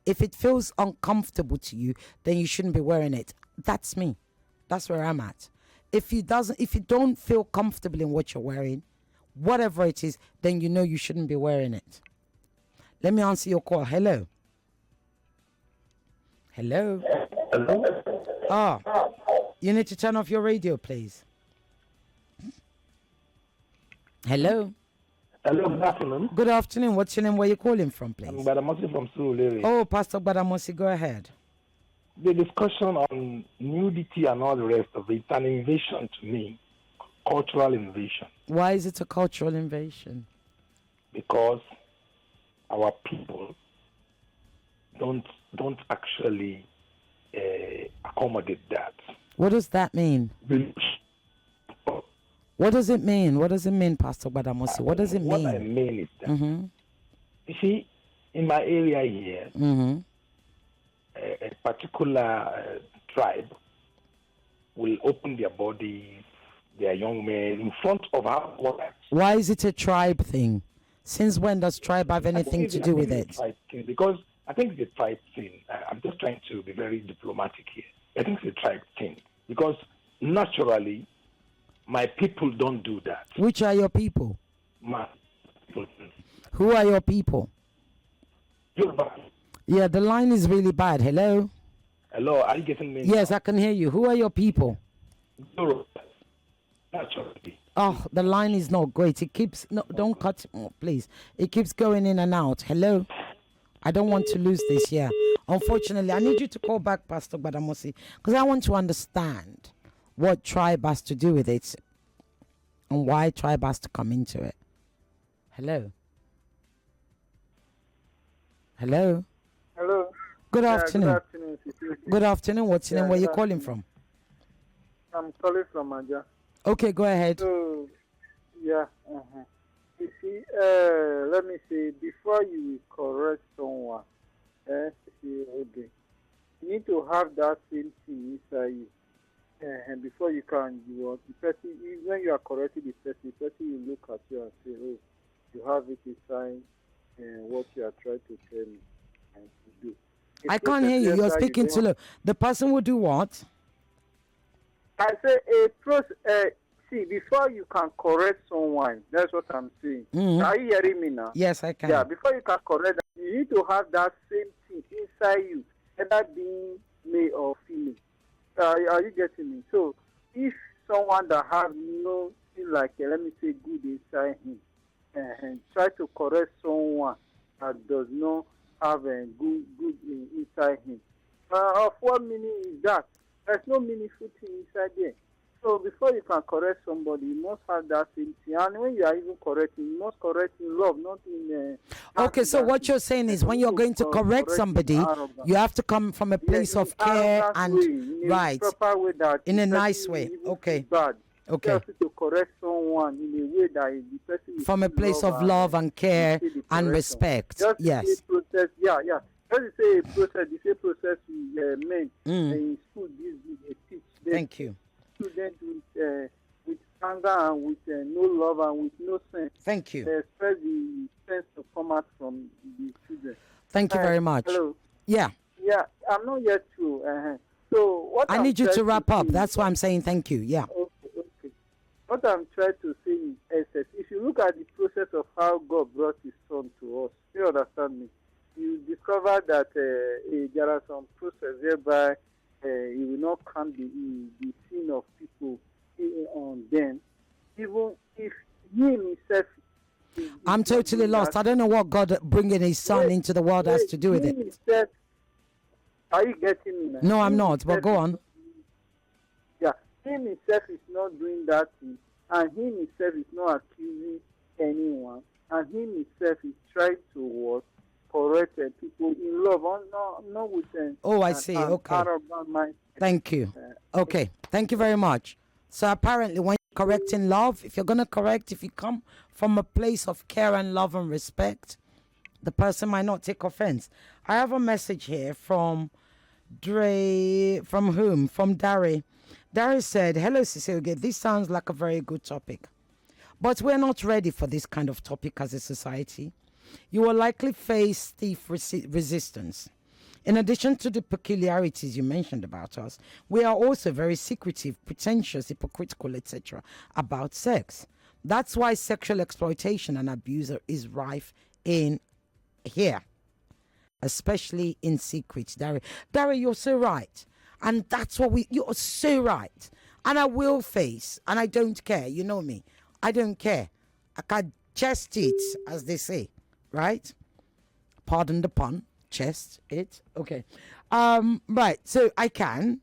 if it feels uncomfortable to you, then you shouldn't be wearing it. That's me. That's where I'm at. If you don't feel comfortable in what you're wearing, whatever it is, then you know you shouldn't be wearing it. Let me answer your call. Hello. Hello. Hello. You need to turn off your radio, please. Hello. Hello, good afternoon. Good afternoon. What's your name? Where are you calling from, please? I'm Badamosi from Surulere. Oh, Pastor Badamosi, go ahead. The discussion on nudity and all the rest of it, an invasion to me, cultural invasion. Why is it a cultural invasion? Because our people don't actually accommodate that. What does that mean? What does it mean? What does it mean, Pastor Badamosi? What does it mean? What I mean is that, you see, in my area here, a particular tribe will open their bodies, their young men, in front of our wives. Why is it a tribe thing? Since when does tribe have anything to do with it? Because I think it's a tribe thing. I'm just trying to be very diplomatic here. I think it's a tribe thing. Because naturally, my people don't do that. Which are your people? My people. Who are your people? Yoruba. Yeah, the line is really bad. Hello? Hello, are you getting me? Yes, I can hear you. Who are your people? Yoruba. Naturally. Oh, the line is not great. It keeps... No, don't cut... Oh, please. It keeps going in and out. Hello? I don't want to lose this here. Unfortunately, I need you to call back, Pastor Badamosi, because I want to understand what tribe has to do with it and why tribe has to come into it. Hello? Hello? Hello. Good afternoon. Good afternoon. Good afternoon. What's your name? Where are you calling from? I'm calling from Maja. Okay, go ahead. So, yeah. You see, let me say, before you correct someone, you need to have that same thing inside you. And before you can, the person, when you are correcting the person will look at you and say, oh, you have it inside what you are trying to tell me and to do. I can't hear you. You're speaking too low. The person will do what? I say a process. See, before you can correct someone, that's what I'm saying. Are you hearing me now? Yes, I can. Yeah, before you can correct them, you need to have that same thing inside you, either being male or female. Are you getting me? So, if someone that have no, like, let me say, good inside him, and try to correct someone that does not have a good inside him, of what meaning is that? There's no meaningful thing inside there. So before you can correct somebody, you must have that same thing. And when you are even correcting, you must correct in love, not in... okay, so what you're saying is when you're going to correct somebody, you have to come from a place of care and... right. In a nice way. Okay. Bad. Okay. You have to correct someone in a way that the person is from a place of love and care and respect. Just yes. Process, yeah. Just say a process, the same process we made in school, this teach. Thank you. Students with anger and with no love and with no sense. Thank you. Expect the sense to come out from the children. Thank you very much. Hello. Yeah. Yeah, I'm not yet through. So what I need you to wrap up. That's why I'm saying thank you. Yeah. Okay. What I'm trying to say in essence, if you look at the process of how God brought His Son to us, you understand me? You discover that there are some processes whereby He will not count the sin of people on them, even if He Himself. I'm totally lost. I don't know what God bringing His Son into the world has to do with it. Himself, are you getting me? No, I'm not. But go on. Yeah, Him Himself is not doing that thing, and Him Himself is not accusing anyone, and Him Himself is trying to work. Correct people in love, not with them. Oh, I see. Okay. Thank you. Okay. Thank you very much. So apparently, when you're correcting love, if you're gonna correct, if you come from a place of care and love and respect, the person might not take offense. I have a message here from from whom? From Dari. Dari said, "Hello, Cecilia. This sounds like a very good topic, but we're not ready for this kind of topic as a society. You will likely face stiff resistance. In addition to the peculiarities you mentioned about us, we are also very secretive, pretentious, hypocritical, etc. about sex. That's why sexual exploitation and abuse is rife in here, especially in secret." Dari, you're so right. And that's what you're so right. And I will face, and I don't care. You know me. I don't care. I can chest it, as they say. Right? Pardon the pun. Chest it. Okay. Right. So I can.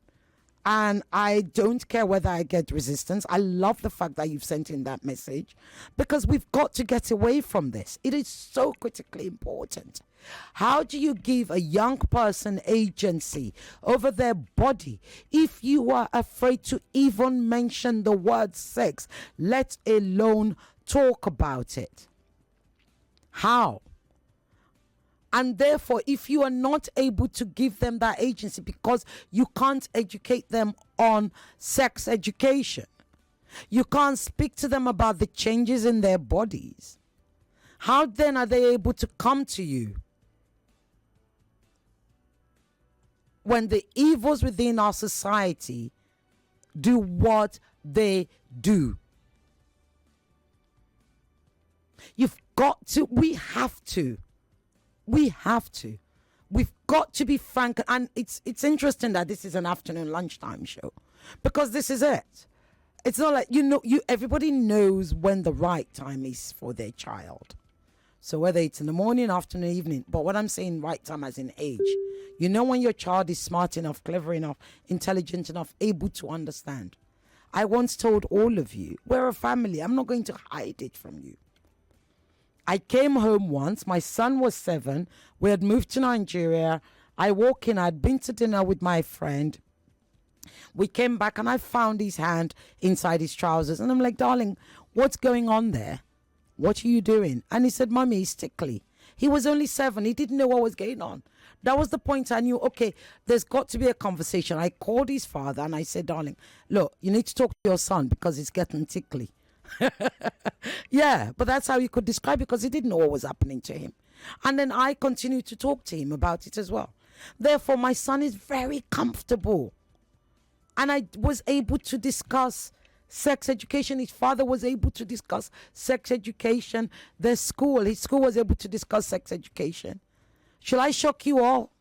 And I don't care whether I get resistance. I love the fact that you've sent in that message. Because we've got to get away from this. It is so critically important. How do you give a young person agency over their body if you are afraid to even mention the word sex, let alone talk about it? How? And therefore, if you are not able to give them that agency because you can't educate them on sex education, you can't speak to them about the changes in their bodies, how then are they able to come to you when the evils within our society do what they do? You've got to, we have to. We've got to be frank. And it's interesting that this is an afternoon lunchtime show, because this is it. It's not like, everybody knows when the right time is for their child. So whether it's in the morning, afternoon, evening, but what I'm saying right time as in age, when your child is smart enough, clever enough, intelligent enough, able to understand. I once told all of you, we're a family. I'm not going to hide it from you. I came home once. My son was 7. We had moved to Nigeria. I walk in. I'd been to dinner with my friend. We came back and I found his hand inside his trousers. And I'm like, darling, what's going on there? What are you doing? And he said, Mommy, he's tickly. He was only 7. He didn't know what was going on. That was the point. I knew, okay, there's got to be a conversation. I called his father and I said, darling, look, you need to talk to your son because he's getting tickly. Yeah, but that's how he could describe it, because he didn't know what was happening to him. And then I continued to talk to him about it as well. Therefore, my son is very comfortable. And I was able to discuss sex education. His father was able to discuss sex education. His school was able to discuss sex education. Shall I shock you all?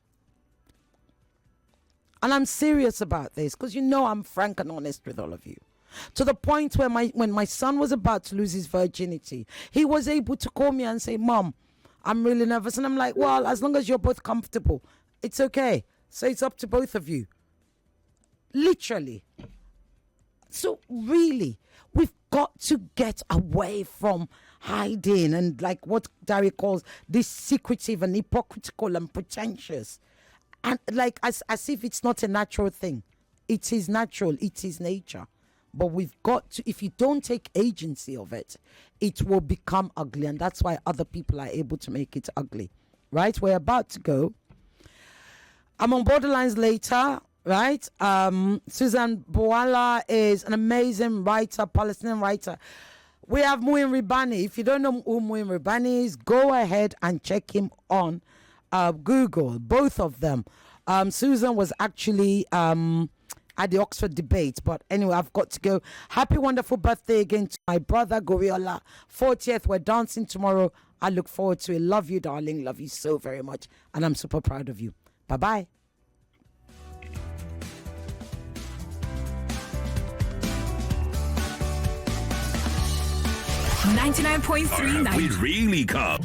And I'm serious about this because you know I'm frank and honest with all of you. To the point where when my son was about to lose his virginity, he was able to call me and say, Mom, I'm really nervous. And I'm like, well, as long as you're both comfortable, it's okay. So it's up to both of you. Literally. So really, we've got to get away from hiding and like what Dari calls this secretive and hypocritical and pretentious. And like as if it's not a natural thing. It is natural. It is nature. But we've got to, if you don't take agency of it, it will become ugly. And that's why other people are able to make it ugly. Right? We're about to go. I'm on Borderlines later. Right? Susan Bouala is an amazing writer, Palestinian writer. We have Muin Ribani. If you don't know who Muin Ribani is, go ahead and check him on Google. Both of them. Susan was actually at the Oxford debate. But anyway, I've got to go. Happy wonderful birthday again to my brother, Goriola. 40th. We're dancing tomorrow. I look forward to it. Love you, darling. Love you so very much. And I'm super proud of you. Bye-bye. 99.3. We really come.